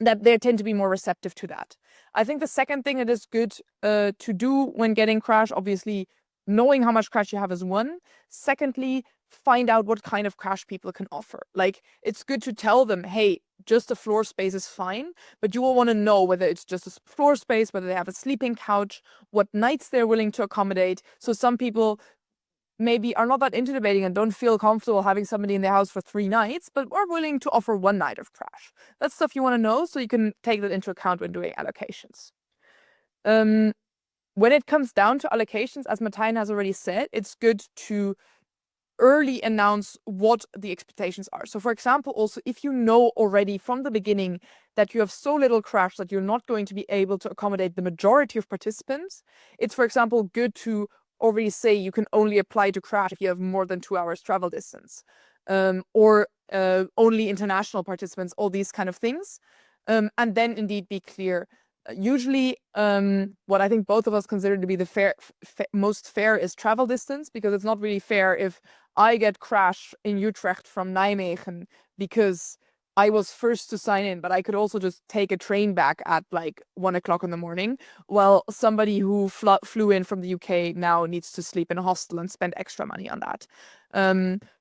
they tend to be more receptive to that. I think the second thing it is good to do when getting crash, obviously, knowing how much crash you have is one. Secondly, find out what kind of crash people can offer. Like, it's good to tell them, hey, just a floor space is fine, but you will want to know whether it's just a floor space, whether they have a sleeping couch, what nights they're willing to accommodate. So some people maybe are not that into debating and don't feel comfortable having somebody in their house for 3 nights, but are willing to offer 1 night of crash. That's stuff you want to know, so you can take that into account when doing allocations. When it comes down to allocations, as Martijn has already said, it's good to early announce what the expectations are. So for example, also, if you know already from the beginning that you have so little crash that you're not going to be able to accommodate the majority of participants, it's, for example, good to already say you can only apply to crash if you have more than 2 hours travel distance, or only international participants, all these kind of things. And then indeed be clear. Usually, what I think both of us consider to be the most fair is travel distance, because it's not really fair if I get crash in Utrecht from Nijmegen because I was first to sign in, but I could also just take a train back at like 1 o'clock in the morning, while somebody who flew in from the UK now needs to sleep in a hostel and spend extra money on that.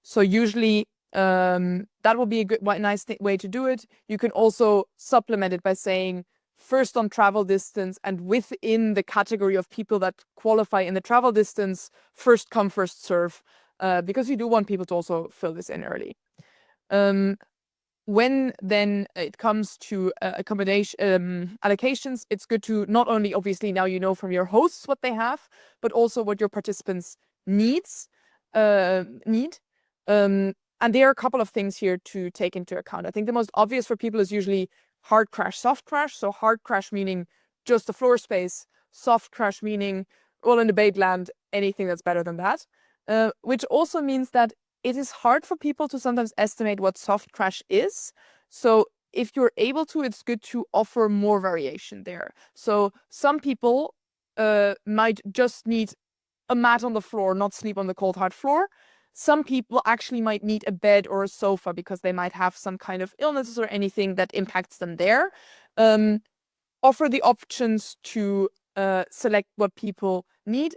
So usually that will be a good, nice way to do it. You can also supplement it by saying first on travel distance, and within the category of people that qualify in the travel distance, first come, first serve, because you do want people to also fill this in early. When then it comes to accommodation allocations, it's good to not only, obviously, now you know from your hosts what they have, but also what your participants need. And there are a couple of things here to take into account. I think the most obvious for people is usually hard crash, soft crash. So hard crash meaning just the floor space, soft crash meaning, well, in debate land, anything that's better than that. Which also means that it is hard for people to sometimes estimate what soft crash is. So if you're able to, it's good to offer more variation there. So some people might just need a mat on the floor, not sleep on the cold hard floor. Some people actually might need a bed or a sofa because they might have some kind of illnesses or anything that impacts them there. Offer the options to select what people need,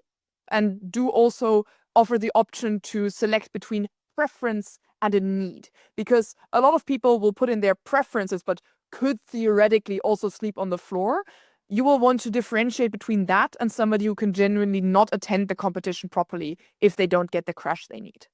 and do also offer the option to select between preference and a need, because a lot of people will put in their preferences but could theoretically also sleep on the floor. You will want to differentiate between that and somebody who can genuinely not attend the competition properly if they don't get the crash they need.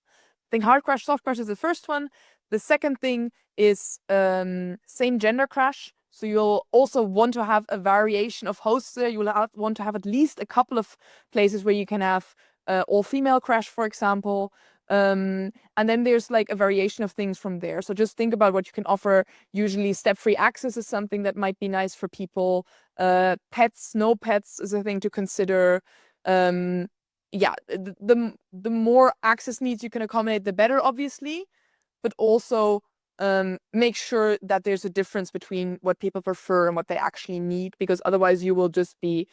I think hard crash, soft crash is the first one. The second thing is same gender crash. So you'll also want to have a variation of hosts there. You'll want to have at least a couple of places where you can have all-female crash, for example. And then there's like a variation of things from there. So just think about what you can offer. Usually step-free access is something that might be nice for people. Pets, no pets is a thing to consider. Yeah, the more access needs you can accommodate, the better, obviously. But also make sure that there's a difference between what people prefer and what they actually need, because otherwise you will just be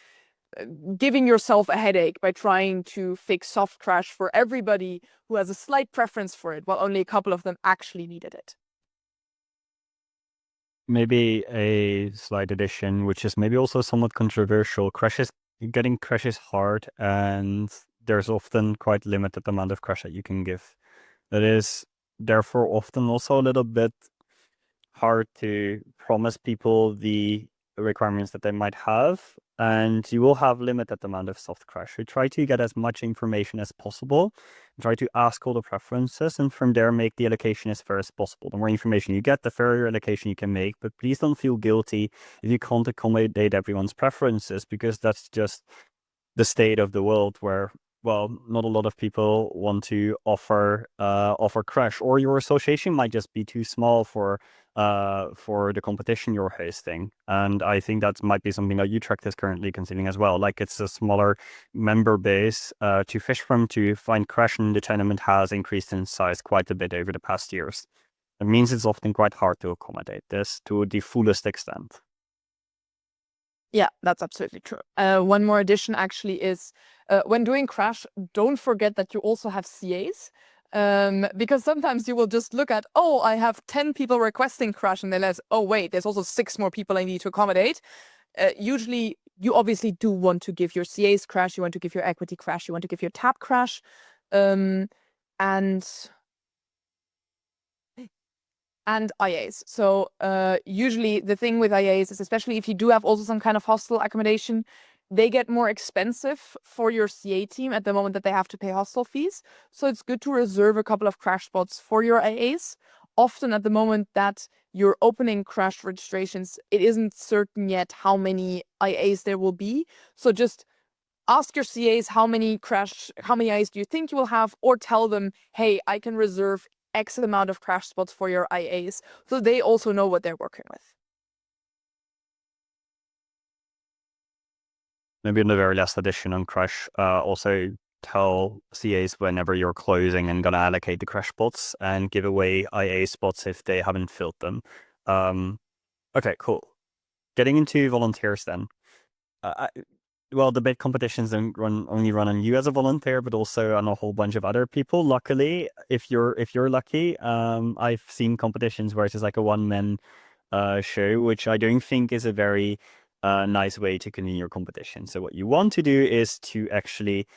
giving yourself a headache by trying to fix soft crash for everybody who has a slight preference for it, while only a couple of them actually needed it. Maybe a slight addition, which is maybe also somewhat controversial. Getting crash is hard, and there's often quite limited amount of crash that you can give. That is therefore often also a little bit hard to promise people the requirements that they might have. and you will have limited amount of soft crash. So try to get as much information as possible, try to ask all the preferences, and from there make the allocation as fair as possible. The more information you get, the fairer allocation you can make, but please don't feel guilty if you can't accommodate everyone's preferences, because that's just the state of the world where, well, not a lot of people want to offer crash, or your association might just be too small for the competition you're hosting. And I think that might be something that Utrecht is currently considering as well. Like, it's a smaller member base to fish from. To find crash in the tournament has increased in size quite a bit over the past years. It means it's often quite hard to accommodate this to the fullest extent. Yeah, that's absolutely true. One more addition actually is when doing crash, don't forget that you also have CAs. Because sometimes you will just look at, oh, I have 10 people requesting crash, and then there's, oh, wait, there's also 6 more people I need to accommodate. Usually, you obviously do want to give your CAs crash, you want to give your equity crash, you want to give your tab crash. And IAs. So usually the thing with IAs is, especially if you do have also some kind of hostel accommodation, they get more expensive for your CA team at the moment that they have to pay hostel fees. So it's good to reserve a couple of crash spots for your IAs. Often at the moment that you're opening crash registrations, it isn't certain yet how many IAs there will be. So just ask your CAs how many IAs do you think you will have, or tell them, hey, I can reserve X amount of crash spots for your IAs, so they also know what they're working with. Maybe in the very last edition on crash, also tell CAs whenever you're closing and gonna allocate the crash spots, and give away IA spots if they haven't filled them. Okay, cool. Getting into volunteers then. Well, debate competitions don't only run on you as a volunteer, but also on a whole bunch of other people. Luckily, if you're lucky, I've seen competitions where it's just like a one-man show, which I don't think is a very nice way to convene your competition. So what you want to do is to actually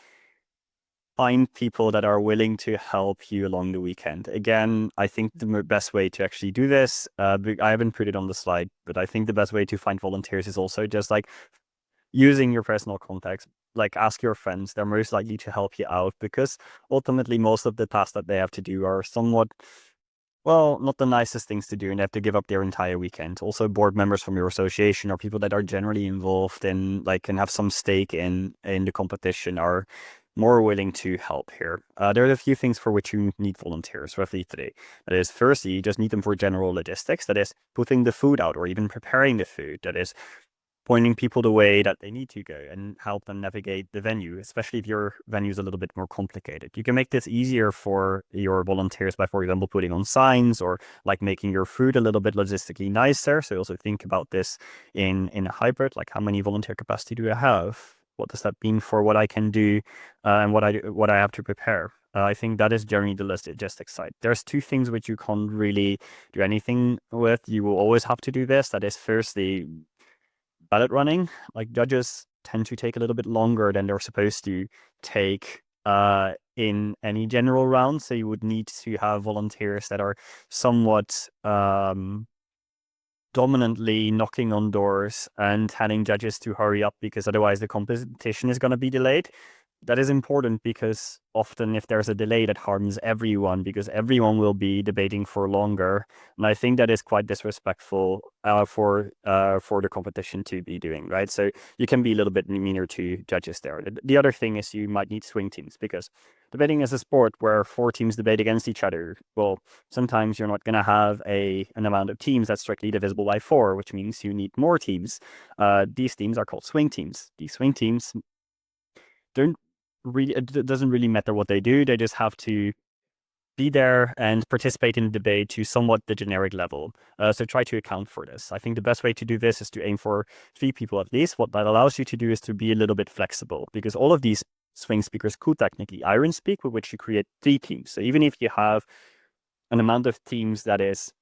find people that are willing to help you along the weekend. Again, I think the best way to actually do this, I haven't put it on the slide, but I think the best way to find volunteers is also just like using your personal contacts. Like, ask your friends, they're most likely to help you out, because ultimately most of the tasks that they have to do are somewhat, well, not the nicest things to do, and they have to give up their entire weekend. Also, board members from your association or people that are generally involved in, like, and have some stake in the competition are more willing to help here. There are a few things for which you need volunteers, roughly today. That is, firstly, you just need them for general logistics. That is, putting the food out or even preparing the food. That is, pointing people the way that they need to go and help them navigate the venue, especially if your venue is a little bit more complicated. You can make this easier for your volunteers by, for example, putting on signs, or like making your food a little bit logistically nicer. So also think about this in a hybrid, like how many volunteer capacity do I have? What does that mean for what I can do and what I have to prepare? I think that is generally the logistics side. There's 2 things which you can't really do anything with. You will always have to do this. That is, firstly, ballot running. Like, judges tend to take a little bit longer than they're supposed to take in any general round. So you would need to have volunteers that are somewhat dominantly knocking on doors and telling judges to hurry up, because otherwise the competition is going to be delayed. That is important, because often if there's a delay, that harms everyone, because everyone will be debating for longer. And I think that is quite disrespectful for the competition to be doing, right? So you can be a little bit meaner to judges there. The other thing is you might need swing teams, because debating is a sport where 4 teams debate against each other. Well, sometimes you're not going to have an amount of teams that's strictly divisible by 4, which means you need more teams. These teams are called swing teams. These swing teams don't really, it doesn't really matter what they do. They just have to be there and participate in the debate to somewhat the generic level. So try to account for this. I think the best way to do this is to aim for 3 people at least. What that allows you to do is to be a little bit flexible, because all of these swing speakers could technically iron speak, with which you create 3 teams. So even if you have an amount of teams that is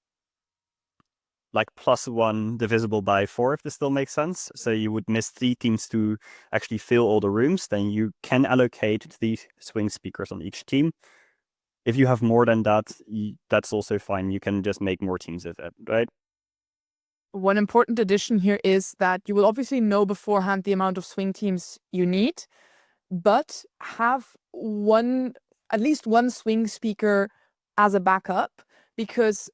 like +1 divisible by 4, if this still makes sense. So you would miss 3 teams to actually fill all the rooms, then you can allocate 3 swing speakers on each team. If you have more than that, that's also fine. You can just make more teams of it, right? one important addition here is that you will obviously know beforehand the amount of swing teams you need, but have at least one swing speaker as a backup, because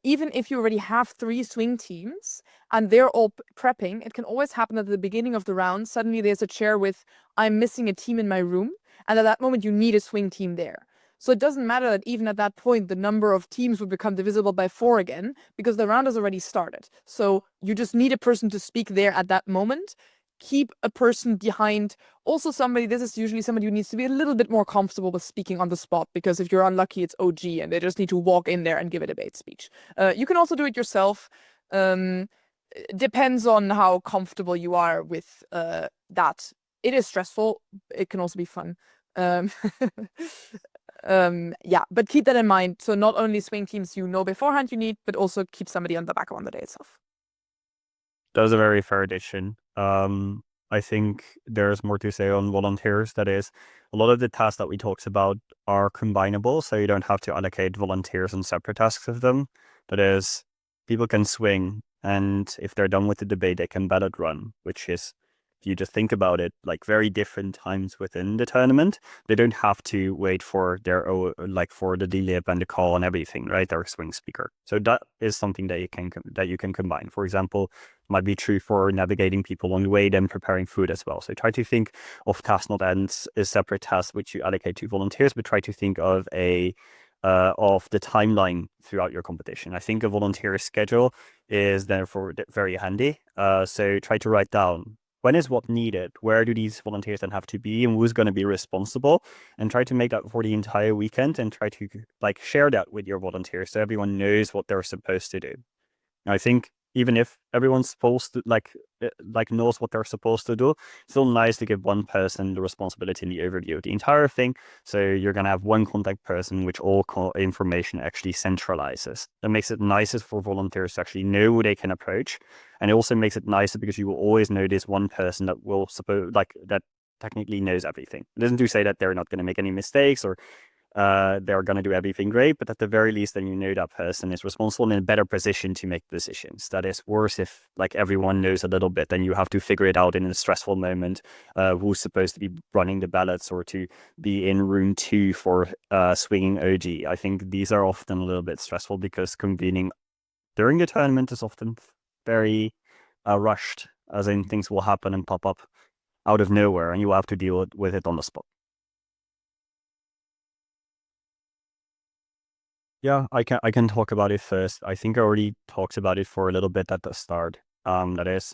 even if you already have 3 swing teams and they're all prepping, it can always happen that at the beginning of the round, suddenly there's a chair with, I'm missing a team in my room. And at that moment, you need a swing team there. So it doesn't matter that even at that point, the number of teams would become divisible by 4 again, because the round has already started. So you just need a person to speak there at that moment. Keep a person behind. Also this is usually somebody who needs to be a little bit more comfortable with speaking on the spot, because if you're unlucky, it's OG and they just need to walk in there and give a debate speech. You can also do it yourself. Depends on how comfortable you are with that. It is stressful. It can also be fun. Yeah, but keep that in mind. So not only swing teams you know beforehand you need, but also keep somebody on the backup on the day itself. That was a very fair addition. I think there's more to say on volunteers. That is, a lot of the tasks that we talked about are combinable, so you don't have to allocate volunteers on separate tasks of them. That is, people can swing, and if they're done with the debate, they can ballot run, which is, if you just think about it, like very different times within the tournament. They don't have to wait for their own, like for the delib and the call and everything, right? Their swing speaker. So that is something that you can combine. For example, might be true for navigating people on the way, then preparing food as well. So try to think of tasks not as separate tasks which you allocate to volunteers, but try to think of of the timeline throughout your competition. I think a volunteer schedule is therefore very handy. So try to write down when is what needed, where do these volunteers then have to be, and who's going to be responsible, and try to make that for the entire weekend, and try to like share that with your volunteers so everyone knows what they're supposed to do. I think even if everyone's supposed to like knows what they're supposed to do, it's still nice to give one person the responsibility and the overview of the entire thing. So you're gonna have one contact person which all information actually centralizes. That makes it nicer for volunteers to actually know who they can approach, and it also makes it nicer because you will always know this one person that will that technically knows everything. It doesn't do say that they're not going to make any mistakes or they're going to do everything great, but at the very least, then you know that person is responsible and in a better position to make decisions. That is worse if like everyone knows a little bit, then you have to figure it out in a stressful moment, who's supposed to be running the ballots or to be in room 2 for swinging OG. I think these are often a little bit stressful because convening during the tournament is often very rushed, as in things will happen and pop up out of nowhere and you will have to deal with it on the spot. Yeah, I can talk about it first. I think I already talked about it for a little bit at the start. That is,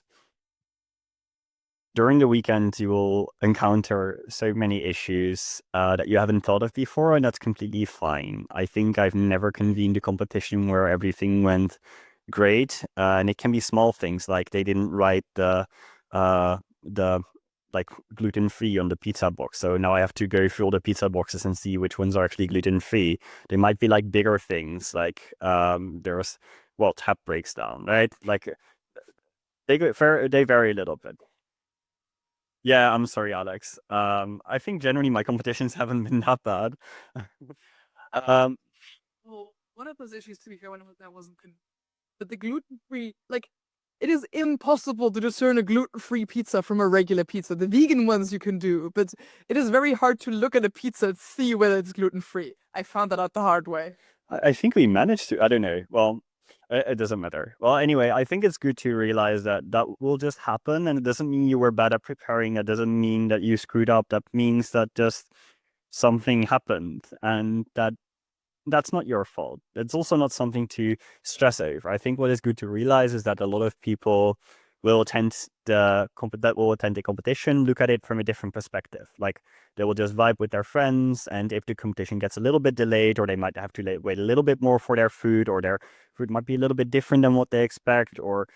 during the weekend, you will encounter so many issues that you haven't thought of before, and that's completely fine. I think I've never convened a competition where everything went great, and it can be small things like they didn't write the like gluten-free on the pizza box. So now I have to go through all the pizza boxes and see which ones are actually gluten-free. They might be like bigger things, like there's tap breaks down, right? Like they vary a little bit. Yeah, I'm sorry, Alex. I think generally my competitions haven't been that bad. um, Well, one of those issues, to be fair, when that wasn't, but the gluten-free, like, it is impossible to discern a gluten-free pizza from a regular pizza. The vegan ones you can do, but it is very hard to look at a pizza and see whether it's gluten-free. I found that out the hard way. I think we managed to. I don't know. Well, it doesn't matter. Well, anyway, I think it's good to realize that that will just happen, and it doesn't mean you were bad at preparing. It doesn't mean that you screwed up. That means that just something happened, and that's not your fault. It's also not something to stress over. I think what is good to realize is that a lot of people will attend the competition, look at it from a different perspective. Like they will just vibe with their friends, and if the competition gets a little bit delayed, or they might have to wait a little bit more for their food, or their food might be a little bit different than what they expect, or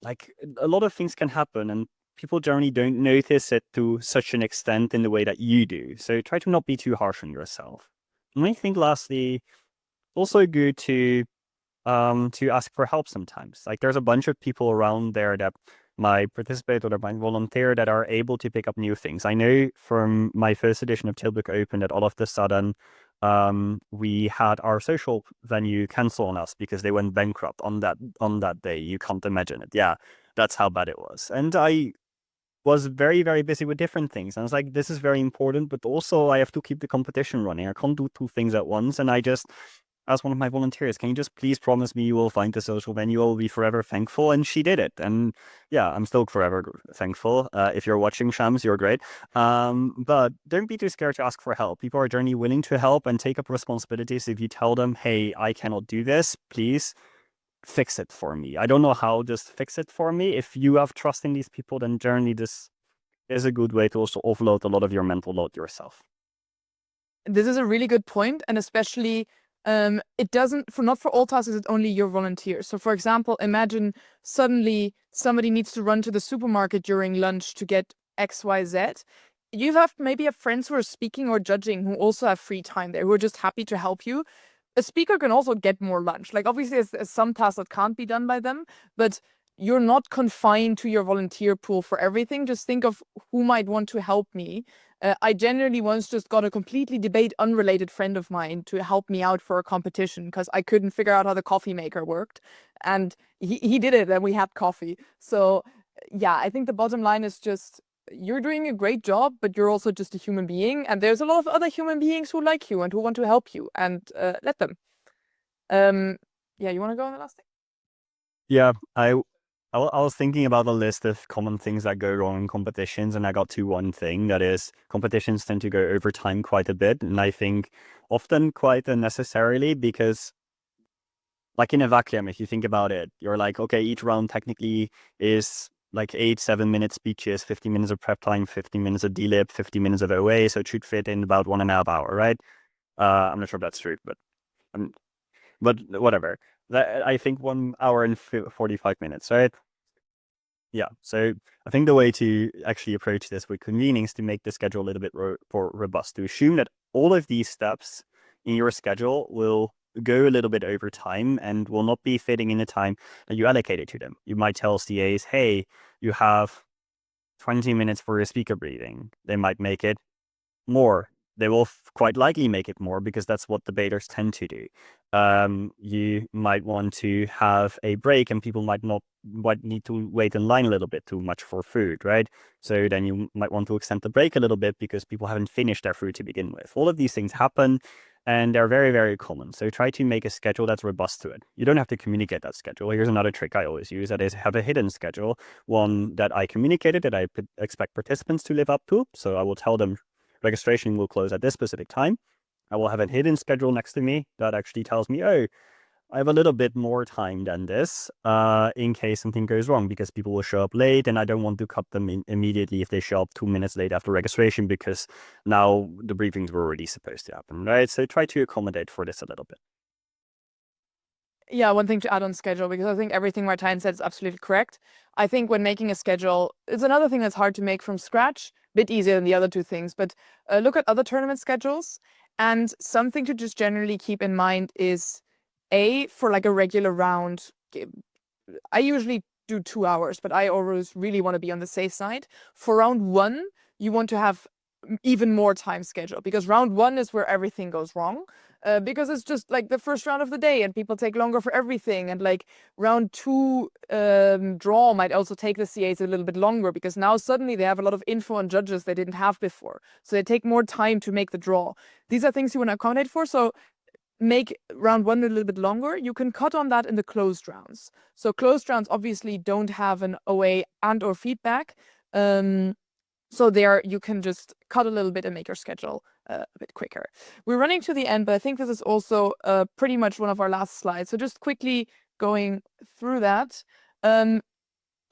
like a lot of things can happen, and people generally don't notice it to such an extent in the way that you do. So try to not be too harsh on yourself. And I think lastly, also good to ask for help sometimes. Like there's a bunch of people around there that might participate or that might volunteer that are able to pick up new things. I know from my first edition of Tilburg Open that all of the sudden we had our social venue cancel on us because they went bankrupt on that day. You can't imagine it. Yeah, that's how bad it was. And I was very, very busy with different things. And I was like, this is very important, but also I have to keep the competition running. I can't do two things at once. And I just asked one of my volunteers, can you just please promise me you will find the social venue? I will be forever thankful. And she did it. And yeah, I'm still forever thankful. If you're watching, Shams, you're great. But don't be too scared to ask for help. People are generally willing to help and take up responsibilities. If you tell them, hey, I cannot do this, please fix it for me. I don't know how, just fix it for me. If you have trust in these people, then generally this is a good way to also offload a lot of your mental load yourself. This is a really good point, and especially it doesn't not for all tasks is it only your volunteers. So for example, imagine suddenly somebody needs to run to the supermarket during lunch to get XYZ. You have maybe friends who are speaking or judging who also have free time there, who are just happy to help you. A speaker can also get more lunch. Like obviously there's some tasks that can't be done by them, but you're not confined to your volunteer pool for everything. Just think of who might want to help me. I genuinely once just got a completely debate unrelated friend of mine to help me out for a competition because I couldn't figure out how the coffee maker worked. And he did it and we had coffee. So yeah, I think the bottom line is just you're doing a great job, but you're also just a human being. And there's a lot of other human beings who like you and who want to help you, and let them. Yeah, you want to go on the last thing? Yeah, I was thinking about a list of common things that go wrong in competitions, and I got to one thing, that is competitions tend to go over time quite a bit. And I think often quite unnecessarily, because like in a vacuum, if you think about it, you're like, okay, each round technically is like 7-minute speeches, 50 minutes of prep time, 50 minutes of DLib, 50 minutes of OA. So it should fit in about 1.5 hours, right? I'm not sure if that's true, but whatever. I think 1 hour and 45 minutes, right? Yeah. So I think the way to actually approach this with convening is to make the schedule a little bit more robust, to assume that all of these steps in your schedule will go a little bit over time and will not be fitting in the time that you allocated to them. You might tell CAs, hey, you have 20 minutes for your speaker briefing. They might make it more. They will quite likely make it more because that's what debaters tend to do. You might want to have a break, and people might need to wait in line a little bit too much for food, right? So then you might want to extend the break a little bit because people haven't finished their food to begin with. All of these things happen, and they're very, very common. So try to make a schedule that's robust to it. You don't have to communicate that schedule. Here's another trick I always use, that is have a hidden schedule, one that I communicated, that I expect participants to live up to. So I will tell them registration will close at this specific time. I will have a hidden schedule next to me that actually tells me, oh, I have a little bit more time than this in case something goes wrong, because people will show up late and I don't want to cut them in immediately if they show up 2 minutes late after registration, because now the briefings were already supposed to happen, right? So try to accommodate for this a little bit. Yeah, one thing to add on schedule, because I think everything Martijn said is absolutely correct. I think when making a schedule, it's another thing that's hard to make from scratch, a bit easier than the other two things, but look at other tournament schedules. And something to just generally keep in mind is for like a regular round, I usually do 2 hours, but I always really want to be on the safe side. For round one, you want to have even more time scheduled, because round one is where everything goes wrong. Because it's just like the first round of the day and people take longer for everything. And like round two draw might also take the CAs a little bit longer, because now suddenly they have a lot of info on judges they didn't have before. So they take more time to make the draw. These are things you want to accommodate for. So make round one a little bit longer. You can cut on that in the closed rounds. So closed rounds obviously don't have an OA and or feedback. So there you can just cut a little bit and make your schedule a bit quicker. We're running to the end, but I think this is also pretty much one of our last slides. So just quickly going through that.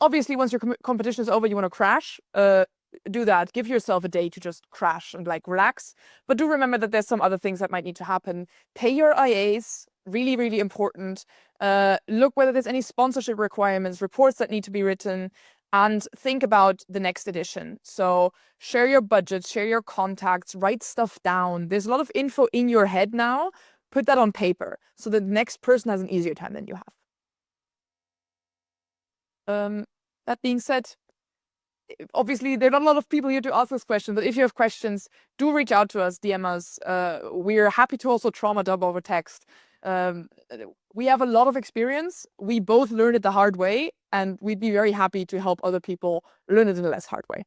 Obviously, once your competition is over, you want to crash. Do that. Give yourself a day to just crash and like relax. But do remember that there's some other things that might need to happen. Pay your IAs. Really, really important. Look whether there's any sponsorship requirements, reports that need to be written, and think about the next edition. So share your budget, share your contacts, write stuff down. There's a lot of info in your head now. Put that on paper so that the next person has an easier time than you have. That being said, obviously there are not a lot of people here to ask this question, but if you have questions, do reach out to us, DM us. We're happy to also trauma dump over text. We have a lot of experience. We both learned it the hard way, and we'd be very happy to help other people learn it in a less hard way.